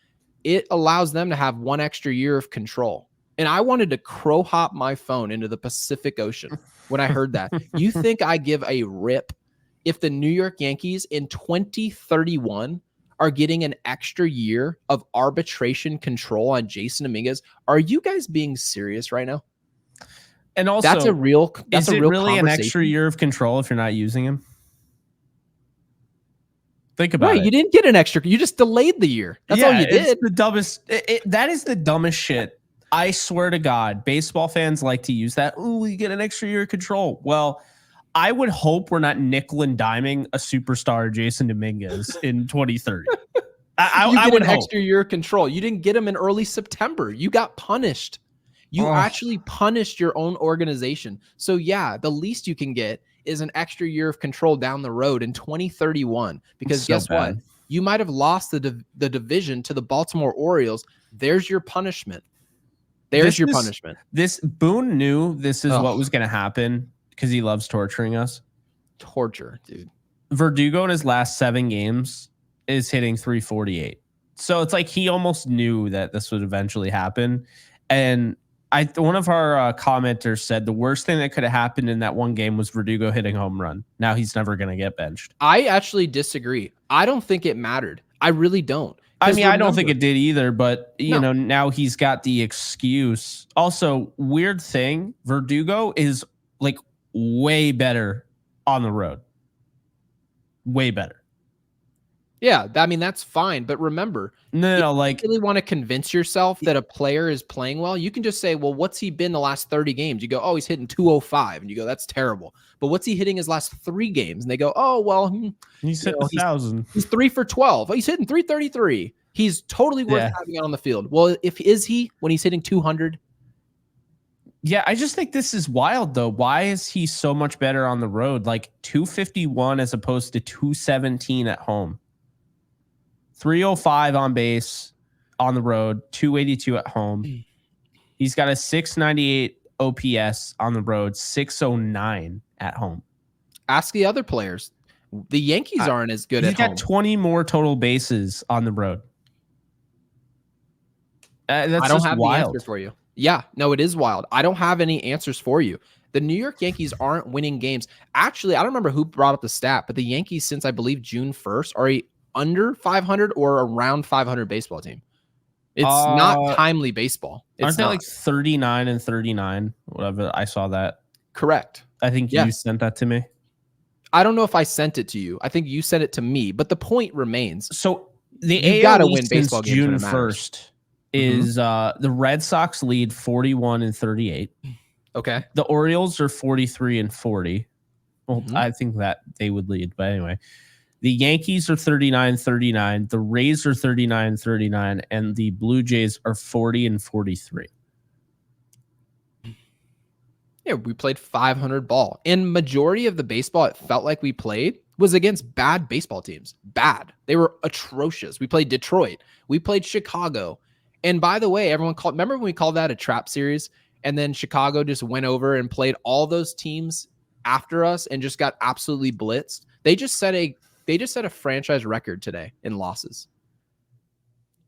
It allows them to have 1 extra year of control. And I wanted to crow hop my phone into the Pacific Ocean when I heard that. You think I give a rip if the New York Yankees in 2031 are getting an extra year of arbitration control on Jasson Dominguez? Are you guys being serious right now? And also, that's a real really an extra year of control if you're not using him? Think about it. You didn't get an extra. You just delayed the year. That's all you did. It's the dumbest. That is the dumbest shit. I swear to God, baseball fans like to use that. Oh, you get an extra year of control. Well, I would hope we're not nickel and diming a superstar Jasson Dominguez in 2030. I would an extra year of control. You didn't get him in early September. You got punished. You actually punished your own organization. So yeah, the least you can get is an extra year of control down the road in 2031. Because guess what? You might have lost the division to the Baltimore Orioles. There's your punishment. Punishment. This Boone knew this is what was going to happen because he loves torturing us. Torture, dude. Verdugo in his last 7 games is hitting 348. So it's like he almost knew that this would eventually happen. And One of our commenters said the worst thing that could have happened in that one game was Verdugo hitting a home run. Now he's never going to get benched. I actually disagree. I don't think it mattered. I really don't. I mean, I don't think it did either, but you know, now he's got the excuse. Also, weird thing, Verdugo is like way better on the road. Way better. Yeah, I mean, that's fine. But remember, no, if you really want to convince yourself that a player is playing well, you can just say, well, what's he been the last 30 games? You go, oh, he's hitting 205. And you go, that's terrible. But what's he hitting his last 3 games? And they go, oh, well, he's hitting 1,000. He's 3 for 12. Oh, he's hitting 333. He's totally worth having out on the field. Well, is he when he's hitting 200? Yeah, I just think this is wild, though. Why is he so much better on the road? Like 251 as opposed to 217 at home. 305 on base on the road, 282 at home. He's got a 698 OPS on the road, 609 at home. Ask the other players. The Yankees aren't as good at home. He's got 20 more total bases on the road. That's I don't have wild. the answer for you. Yeah, no, it is wild. I don't have any answers for you. The New York Yankees aren't winning games. Actually, I don't remember who brought up the stat, but the Yankees, since I believe June 1st, are a under 500 or around 500 baseball team. It's not timely baseball. Aren't they like 39 and 39? Whatever. I saw that. Correct. I think you sent that to me. I don't know if I sent it to you. I think you sent it to me, but the point remains. So you gotta win baseball games June 1st is the Red Sox lead 41 and 38. Okay. The Orioles are 43 and 40. Well, I think that they would lead, but anyway. The Yankees are 39-39. The Rays are 39-39. And the Blue Jays are 40 and 43. Yeah, we played 500 ball. And majority of the baseball it felt like we played was against bad baseball teams. Bad. They were atrocious. We played Detroit. We played Chicago. And by the way, remember when we called that a trap series? And then Chicago just went over and played all those teams after us and just got absolutely blitzed. They just set a franchise record today in losses.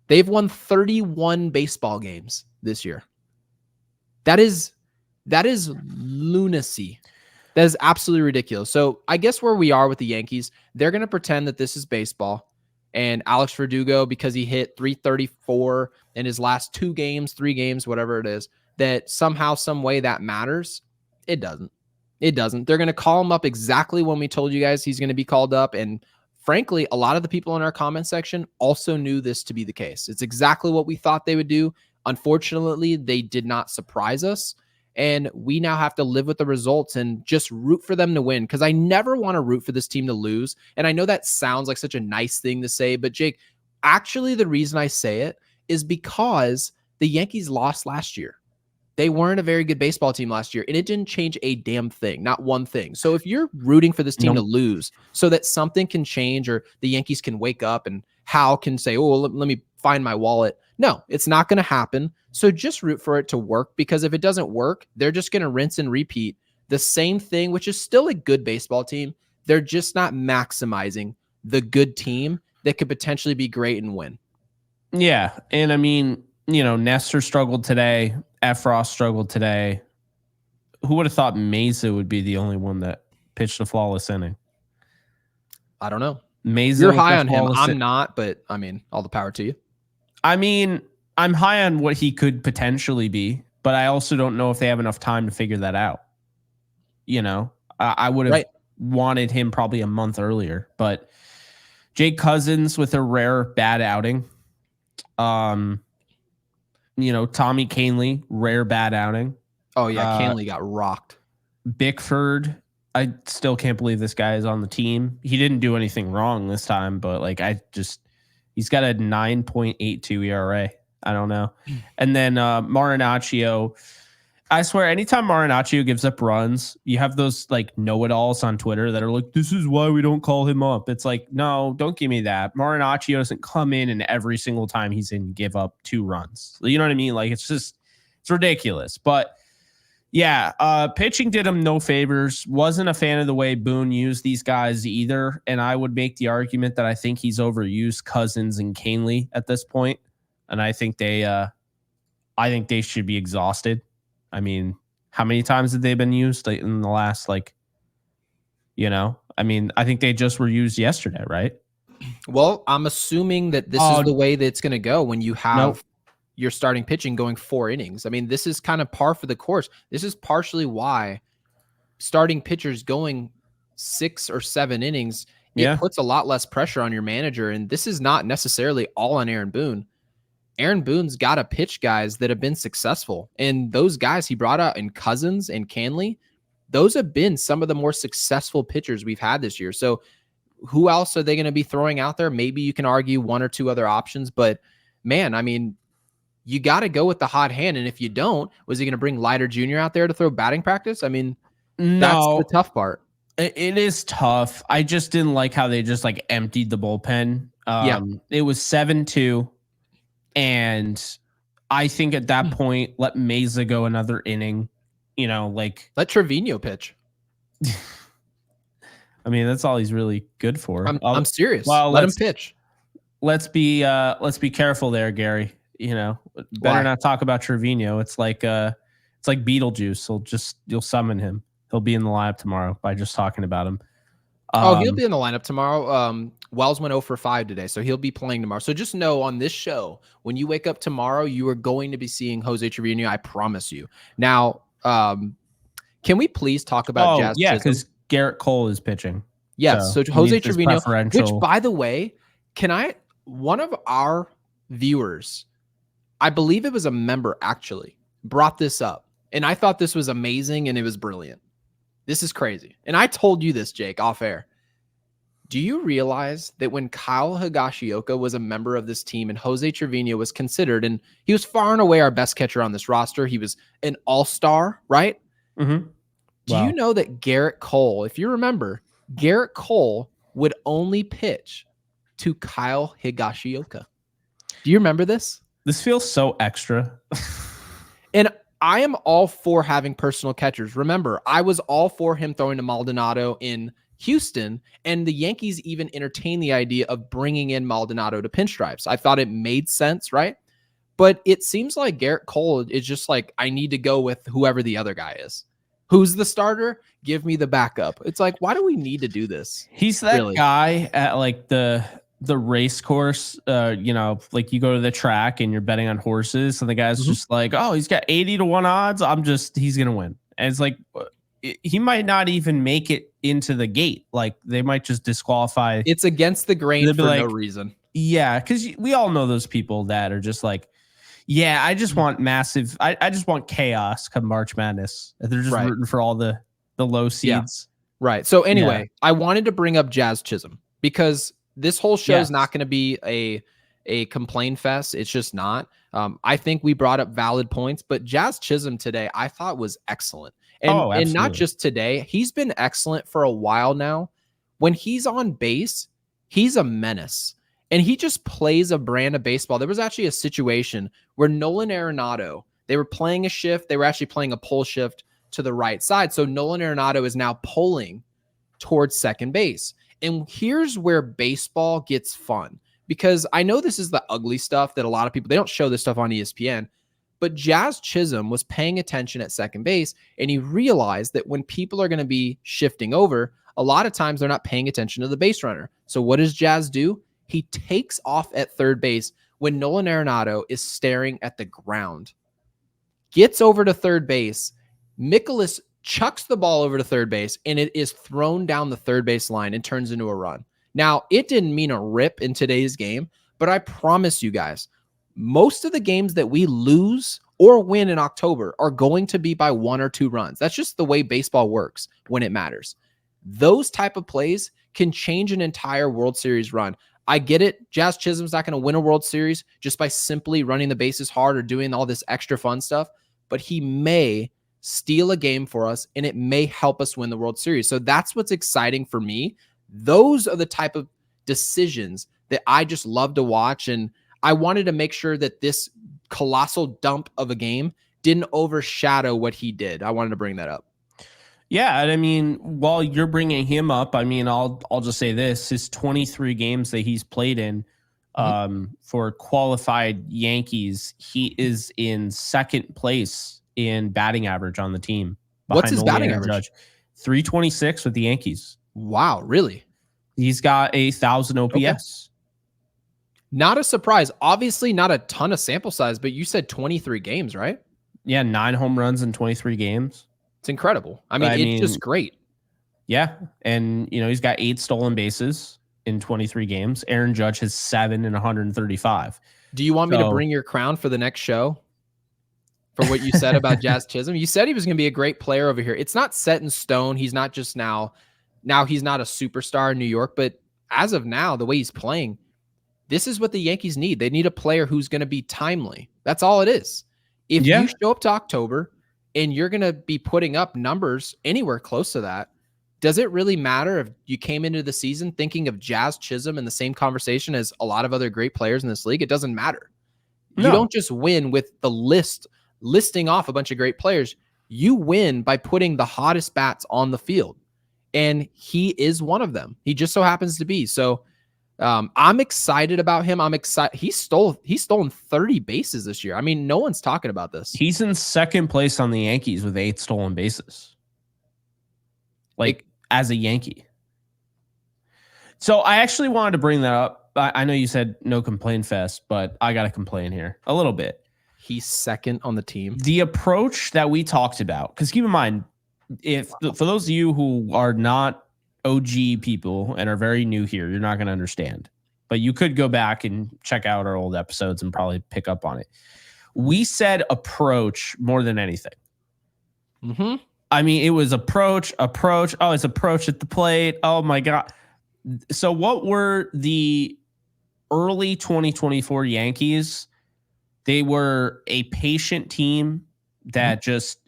They've won 31 baseball games this year. That is lunacy. That is absolutely ridiculous. So I guess where we are with the Yankees, they're going to pretend that this is baseball. And Alex Verdugo, because he hit 334 in his last 3 games, whatever it is, that somehow, some way that matters. It doesn't. It doesn't. They're going to call him up exactly when we told you guys he's going to be called up. And frankly, a lot of the people in our comment section also knew this to be the case. It's exactly what we thought they would do. Unfortunately, they did not surprise us. And we now have to live with the results and just root for them to win. Because I never want to root for this team to lose. And I know that sounds like such a nice thing to say. But Jake, actually, the reason I say it is because the Yankees lost last year. They weren't a very good baseball team last year, and it didn't change a damn thing, not one thing. So if you're rooting for this team to lose so that something can change or the Yankees can wake up and Hal can say, oh, let me find my wallet. No, it's not going to happen. So just root for it to work, because if it doesn't work, they're just going to rinse and repeat the same thing, which is still a good baseball team. They're just not maximizing the good team that could potentially be great and win. Yeah, and I mean, you know, Nestor struggled today. Efros struggled today. Who would have thought Mesa would be the only one that pitched a flawless inning? I don't know. Mesa, you're high on him. I'm not, but I mean, all the power to you. I mean, I'm high on what he could potentially be, but I also don't know if they have enough time to figure that out. You know, I would have wanted him probably a month earlier, but Jake Cousins with a rare bad outing. You know, Tommy Kahnle, rare bad outing. Oh, yeah. Kahnle got rocked. Bickford, I still can't believe this guy is on the team. He didn't do anything wrong this time, but like he's got a 9.82 ERA. I don't know. And then Marinaccio, I swear, anytime Marinaccio gives up runs, you have those like know-it-alls on Twitter that are like, this is why we don't call him up. It's like, no, don't give me that. Marinaccio doesn't come in and every single time he's in give up 2 runs. You know what I mean? Like, it's ridiculous. But yeah, pitching did him no favors. Wasn't a fan of the way Boone used these guys either. And I would make the argument that I think he's overused Cousins and Kahnle at this point. And I think they should be exhausted. I mean, how many times have they been used in the last, like, I mean, I think they just were used yesterday, right? Well, I'm assuming that this is the Oh, way that it's going to go when you nope. have your starting pitching going 4 innings. I mean, this is kind of par for the course. This is partially why starting pitchers going 6 or 7 innings, it Yeah. puts a lot less pressure on your manager. And this is not necessarily all on Aaron Boone. Aaron Boone's got to pitch guys that have been successful. And those guys he brought out in Cousins and Canley, those have been some of the more successful pitchers we've had this year. So who else are they going to be throwing out there? Maybe you can argue 1 or 2 other options, but man, I mean, you got to go with the hot hand. And if you don't, was he going to bring Leiter Jr. out there to throw batting practice? I mean, that's the No, tough part. it is tough. I just didn't like how they just like emptied the bullpen. Yeah. It was 7-2. And I think at that point, let Mesa go another inning, like. Let Trevino pitch. I mean, that's all he's really good for. I'm serious. Well, let him pitch. Let's be careful there, Gary. Better Why? not talk about Trevino. It's like Beetlejuice. You'll summon him. He'll be in the lineup tomorrow by just talking about him. He'll be in the lineup tomorrow. Wells went 0 for 5 today, so he'll be playing tomorrow. So just know on this show, when you wake up tomorrow, you are going to be seeing Jose Trevino. I promise you. Now, can we please talk about Jazz? Yeah, because Garrett Cole is pitching. Yes, so Jose Trevino, which, by the way, one of our viewers, I believe it was a member actually, brought this up. And I thought this was amazing and it was brilliant. This is crazy. And I told you this, Jake, off air. Do you realize that when Kyle Higashioka was a member of this team and Jose Trevino was considered, and he was far and away our best catcher on this roster, he was an all-star, right? Mm-hmm. Do you know that Garrett Cole, if you remember, Garrett Cole would only pitch to Kyle Higashioka? Do you remember this? This feels so extra. And I am all for having personal catchers. Remember, I was all for him throwing to Maldonado in Houston, and the Yankees even entertained the idea of bringing in Maldonado to pinstripes. I thought it made sense, right? But it seems like Garrett Cole is just like, I need to go with whoever the other guy is. Who's the starter? Give me the backup. It's like, why do we need to do this? He's that guy at like the race course, like you go to the track and you're betting on horses and the guy's just like, oh, he's got 80-1 odds. He's going to win. And it's like, he might not even make it into the gate. Like they might just disqualify. It's against the grain for no reason. Yeah. Cause we all know those people that are just like, yeah, I just want massive. I just want chaos come March Madness. They're just rooting for all the low seeds. Yeah. Right. So anyway, I wanted to bring up Jazz Chisholm because this whole show is not going to be a complain fest. It's just not. I think we brought up valid points, but Jazz Chisholm today I thought was excellent. And not just today. He's been excellent for a while now. When he's on base, he's a menace. And he just plays a brand of baseball. There was actually a situation where Nolan Arenado, they were playing a shift. They were actually playing a pull shift to the right side. So Nolan Arenado is now pulling towards second base. And here's where baseball gets fun, because I know this is the ugly stuff that a lot of people, they don't show this stuff on ESPN, but Jazz Chisholm was paying attention at second base, and he realized that when people are going to be shifting over, a lot of times they're not paying attention to the base runner. So what does Jazz do? He takes off at third base when Nolan Arenado is staring at the ground, gets over to third base. Mikolas chucks the ball over to third base, and it is thrown down the third base line and turns into a run. Now, it didn't mean a rip in today's game, but I promise you guys, most of the games that we lose or win in October are going to be by 1 or 2 runs. That's just the way baseball works when it matters. Those type of plays can change an entire World Series run. I get it. Jazz Chisholm's not going to win a World Series just by simply running the bases hard or doing all this extra fun stuff, but he may steal a game for us, and it may help us win the World Series. So that's what's exciting for me. Those are the type of decisions that I just love to watch, and I wanted to make sure that this colossal dump of a game didn't overshadow what he did. I wanted to bring that up. Yeah, and I mean, while you're bringing him up, I mean, I'll just say this: his 23 games that he's played in for qualified Yankees, he is in second place in batting average on the team. What's his only batting Aaron average? Judge. 326 with the Yankees. Wow, really? He's got 1,000 OPS. Okay. Not a surprise. Obviously, not a ton of sample size, but you said 23 games, right? Yeah, 9 home runs in 23 games. It's incredible. I mean, it's just great. Yeah, and he's got 8 stolen bases in 23 games. Aaron Judge has 7 in 135. Do you want me to bring your crown for the next show? For what you said about Jazz Chisholm? You said he was going to be a great player over here. It's not set in stone. He's not just now he's not a superstar in New York, but as of now, the way he's playing, this is what the Yankees need. They need a player who's going to be timely. That's all it is. If you show up to October and you're going to be putting up numbers anywhere close to that, does it really matter if you came into the season thinking of Jazz Chisholm in the same conversation as a lot of other great players in this league? It doesn't matter. No. You don't just win with the listing off a bunch of great players. You win by putting the hottest bats on the field. And he is one of them. He just so happens to be. So I'm excited about him. I'm excited. He's stolen 30 bases this year. I mean, no one's talking about this. He's in second place on the Yankees with 8 stolen bases. As a Yankee. So I actually wanted to bring that up. I know you said no complaint fest, but I got to complain here a little bit. He's second on the team. The approach that we talked about, because keep in mind, for those of you who are not OG people and are very new here, you're not going to understand. But you could go back and check out our old episodes and probably pick up on it. We said approach more than anything. Mm-hmm. I mean, it was approach. Oh, it's approach at the plate. Oh, my God. So what were the early 2024 Yankees? They were a patient team that just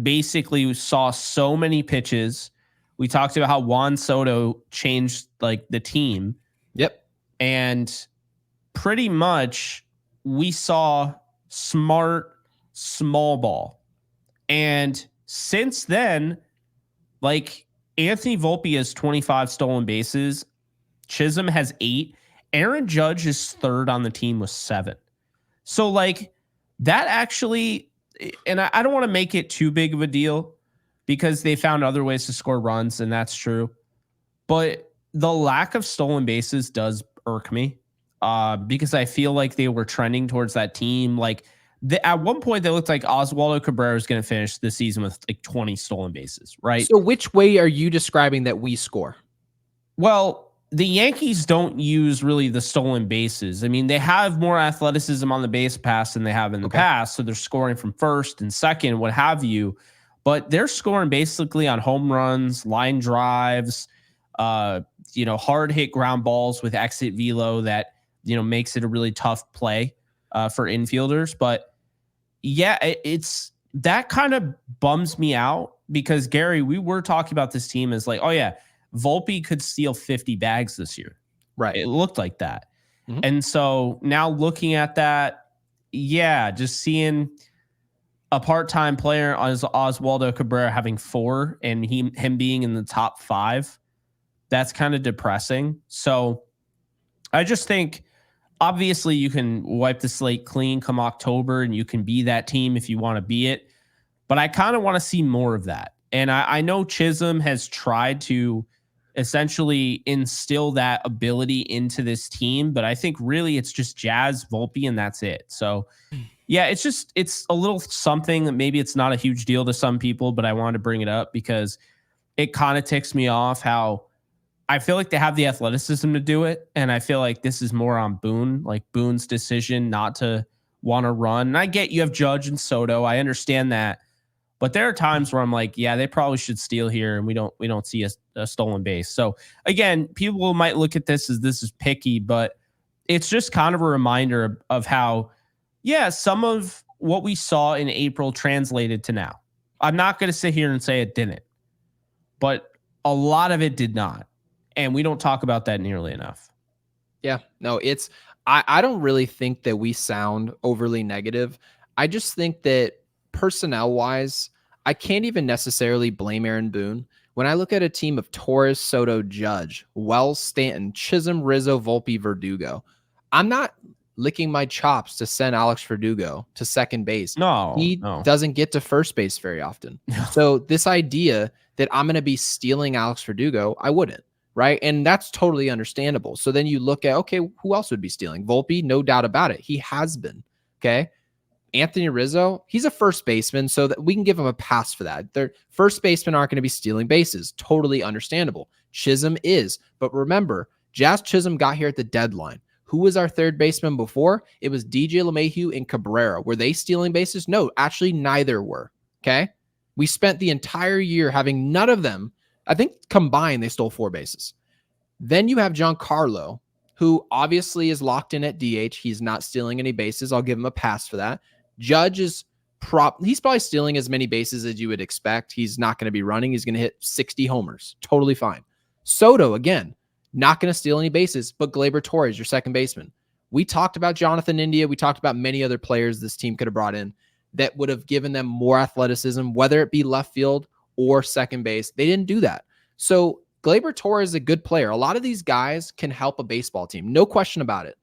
basically saw so many pitches. We talked about how Juan Soto changed the team. Yep. And pretty much we saw smart, small ball. And since then, Anthony Volpe has 25 stolen bases. Chisholm has 8. Aaron Judge is third on the team with 7. So that actually, and I don't want to make it too big of a deal because they found other ways to score runs, and that's true. But the lack of stolen bases does irk me because I feel like they were trending towards that team. At one point, they looked like Oswaldo Cabrera is going to finish the season with 20 stolen bases, right? So which way are you describing that we score? Well, the Yankees don't use really the stolen bases. I mean, they have more athleticism on the base pass than they have in the past. So they're scoring from first and second, what have you. But they're scoring basically on home runs, line drives, hard hit ground balls with exit velo that, makes it a really tough play for infielders. But yeah, it's that kind of bums me out because Gary, we were talking about this team as Volpe could steal 50 bags this year. Right. It looked like that. Mm-hmm. And so now looking at that, just seeing a part-time player as Oswaldo Cabrera having 4 and him being in the top 5, that's kind of depressing. So I just think obviously you can wipe the slate clean come October and you can be that team if you want to be it. But I kind of want to see more of that. And I know Chisholm has tried to essentially instill that ability into this team, but I think really it's just Jazz, Volpe, and that's it. So yeah, it's a little something that maybe it's not a huge deal to some people, but I wanted to bring it up because it kind of ticks me off how I feel like they have the athleticism to do it. And I feel like this is more on Boone, Boone's decision not to want to run. And I get you have Judge and Soto. I understand that. But there are times where I'm they probably should steal here, and we don't see a stolen base. So again, people might look at this as picky, but it's just kind of a reminder of how, some of what we saw in April translated to now. I'm not going to sit here and say it didn't, but a lot of it did not, and we don't talk about that nearly enough. Yeah, no, I don't really think that we sound overly negative. I just think that personnel-wise, I can't even necessarily blame Aaron Boone. When I look at a team of Torres, Soto, Judge, Wells, Stanton, Chisholm, Rizzo, Volpe, Verdugo, I'm not licking my chops to send Alex Verdugo to second base. No, He no. doesn't get to first base very often. So this idea that I'm going to be stealing Alex Verdugo, I wouldn't, right? And that's totally understandable. So then you look at, okay, who else would be stealing? Volpe, no doubt about it. He has been, okay? Anthony Rizzo, he's a first baseman, so that we can give him a pass for that. Their first basemen aren't going to be stealing bases. Totally understandable. Chisholm is. But remember, Jazz Chisholm got here at the deadline. Who was our third baseman before? It was DJ LeMahieu and Cabrera. Were they stealing bases? No, actually neither were. Okay? We spent the entire year having none of them. I think combined they stole 4 bases. Then you have Giancarlo, who obviously is locked in at DH. He's not stealing any bases. I'll give him a pass for that. Judge is he's probably stealing as many bases as you would expect. He's not going to be running. He's going to hit 60 homers. Totally fine. Soto, again, not going to steal any bases, but Gleyber Torres, your second baseman. We talked about Jonathan India. We talked about many other players this team could have brought in that would have given them more athleticism, whether it be left field or second base. They didn't do that. So Gleyber Torres is a good player. A lot of these guys can help a baseball team. No question about it.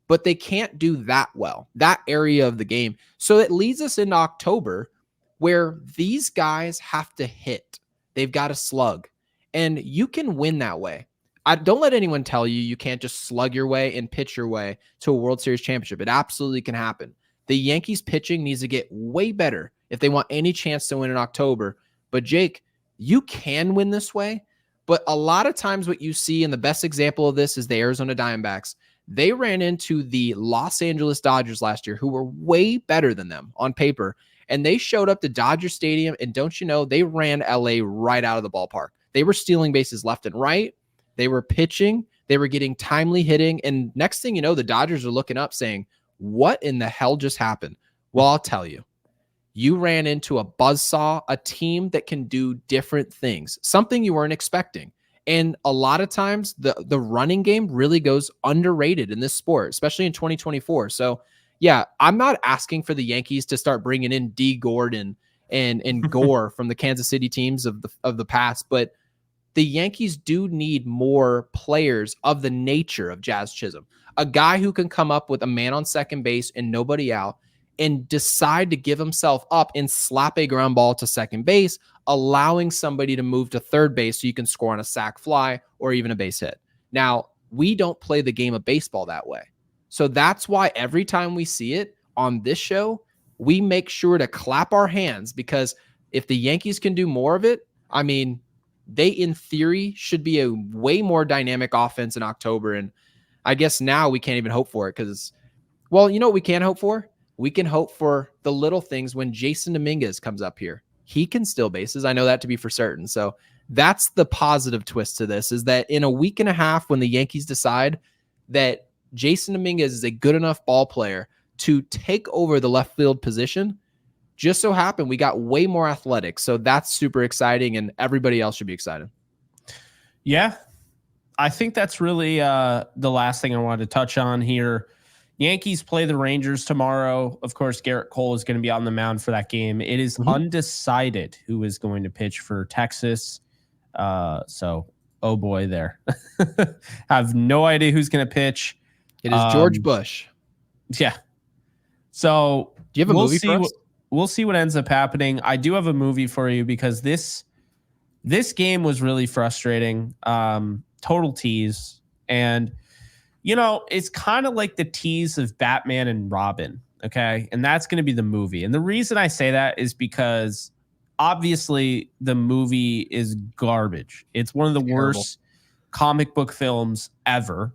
But they can't do that well, that area of the game. So it leads us into October where these guys have to hit. They've got to slug. And you can win that way. Don't let anyone tell you you can't just slug your way and pitch your way to a World Series championship. It absolutely can happen. The Yankees pitching needs to get way better if they want any chance to win in October. But Jake, you can win this way. But a lot of times what you see, and the best example of this is the Arizona Diamondbacks. They ran into the Los Angeles Dodgers last year, who were way better than them on paper. And they showed up to Dodger Stadium, and don't you know, they ran LA right out of the ballpark. They were stealing bases left and right. They were pitching. They were getting timely hitting. And next thing you know, the Dodgers are looking up saying, what in the hell just happened? Well, I'll tell you. You ran into a buzzsaw, a team that can do different things, something you weren't expecting. And a lot of times the running game really goes underrated in this sport, especially in 2024. So, yeah, I'm not asking for the Yankees to start bringing in D. Gordon and Gore from the Kansas City teams of the past, but the Yankees do need more players of the nature of Jazz Chisholm, a guy who can come up with a man on second base and nobody out and decide to give himself up and slap a ground ball to second base, allowing somebody to move to third base so you can score on a sac fly or even a base hit. Now, we don't play the game of baseball that way. So that's why every time we see it on this show, we make sure to clap our hands, because if the Yankees can do more of it, I mean, they in theory should be a way more dynamic offense in October. And I guess now we can't even hope for it because, well, you know what we can hope for? We can hope for the little things when Jasson Dominguez comes up here. He can steal bases. I know that to be for certain. So that's the positive twist to this, is that in a week and a half, when the Yankees decide that Jasson Dominguez is a good enough ball player to take over the left field position, just so happened we got way more athletic. So that's super exciting, and everybody else should be excited. Yeah, I think that's really the last thing I wanted to touch on here. Yankees play the Rangers tomorrow. Of course, Garrett Cole is going to be on the mound for that game. It is undecided who is going to pitch for Texas. So, oh boy, there. Have no idea who's going to pitch. It is George Bush. Yeah. So, do you have a movie for us? We'll see what ends up happening. I do have a movie for you because this game was really frustrating. Total tease. And you know, it's kind of like the tease of Batman and Robin, okay? And that's going to be the movie. And the reason I say that is because obviously the movie is garbage. It's one of the worst comic book films ever,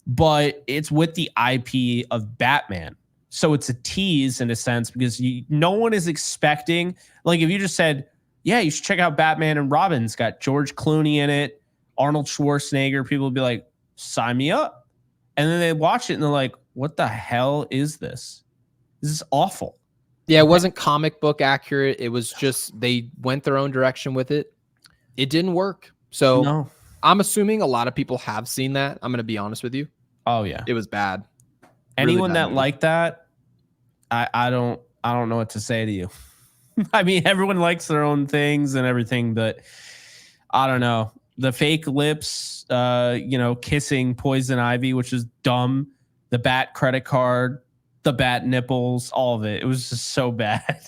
but it's with the IP of Batman. So it's a tease in a sense because no one is expecting, like if you just said, yeah, you should check out Batman and Robin. It's got George Clooney in it, Arnold Schwarzenegger. People would be like, sign me up. And then they watch it and they're like, what the hell is this? This is awful. Yeah, it wasn't comic book accurate. It was just they went their own direction with it. It didn't work. So no. I'm assuming a lot of people have seen that. I'm going to be honest with you. Oh, yeah. It was bad. Anyone really bad that movie. Liked that, I don't know what to say to you. I mean, everyone likes their own things and everything, but I don't know. The fake lips, kissing Poison Ivy, which is dumb. the Bat credit card, the Bat nipples, all of it. It was just so bad.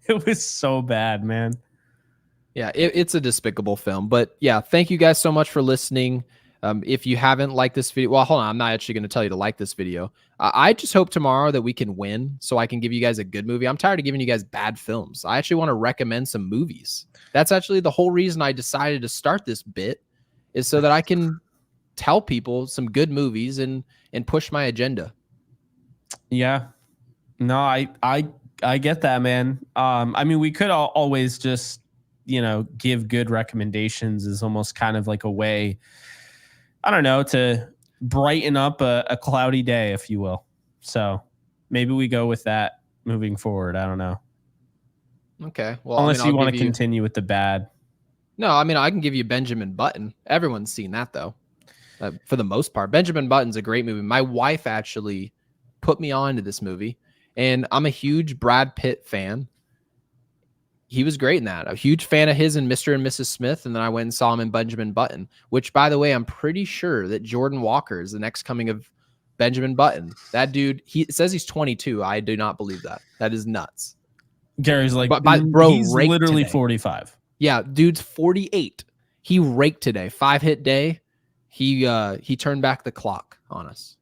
It was so bad, man. Yeah, it's a despicable film. But yeah, thank you guys so much for listening. If you haven't liked this video, well, hold on. I'm not actually going to tell you to like this video. I just hope tomorrow that we can win so I can give you guys a good movie. I'm tired of giving you guys bad films. I actually want to recommend some movies. That's actually the whole reason I decided to start this bit, is so that I can tell people some good movies and push my agenda. Yeah. No, I get that, man. I mean, we could always just, give good recommendations is almost kind of like a way, I don't know, to brighten up a cloudy day, if you will. So maybe we go with that moving forward. I don't know. Okay. Well, unless you want to continue with the bad. No, I mean, I can give you Benjamin Button. Everyone's seen that, though, for the most part. Benjamin Button's a great movie. My wife actually put me on to this movie, and I'm a huge Brad Pitt fan. He was great in that. A huge fan of his in Mr. and Mrs. Smith, and then I went and saw him in Benjamin Button, which, by the way, I'm pretty sure that Jordan Walker is the next coming of Benjamin Button. That dude, he says he's 22. I do not believe that. That is nuts. Gary's like, bro, he's literally today. 45. Yeah, dude's 48. He raked today. 5-hit day. He turned back the clock on us.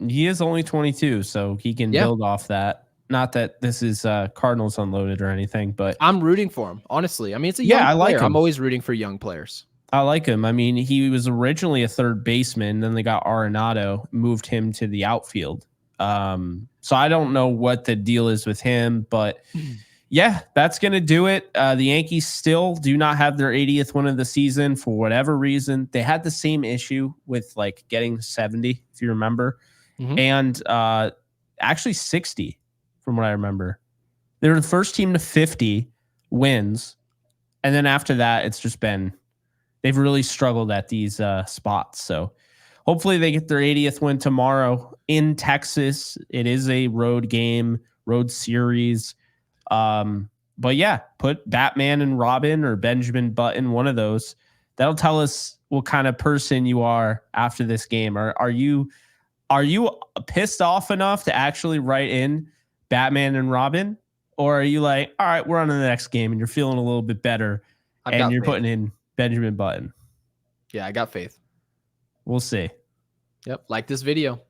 He is only 22, so he can build off that. Not that this is Cardinals Unloaded or anything, but I'm rooting for him, honestly. I mean, it's a young player. like him. I'm always rooting for young players. I like him. I mean, he was originally a third baseman. Then they got Arenado, moved him to the outfield. So I don't know what the deal is with him, but yeah, that's going to do it. The Yankees still do not have their 80th win of the season for whatever reason. They had the same issue with like getting 70, if you remember, and actually 60 from what I remember. They were the first team to 50 wins. And then after that, it's just been, they've really struggled at these spots. So hopefully they get their 80th win tomorrow in Texas. It is a road game, road series. But yeah, put Batman and Robin or Benjamin Button, one of those. That'll tell us what kind of person you are after this game. Are you pissed off enough to actually write in Batman and Robin? Or are you like, all right, we're on to the next game and you're feeling a little bit better and you're putting in Benjamin Button? Yeah, I got faith. We'll see. Yep. Like this video.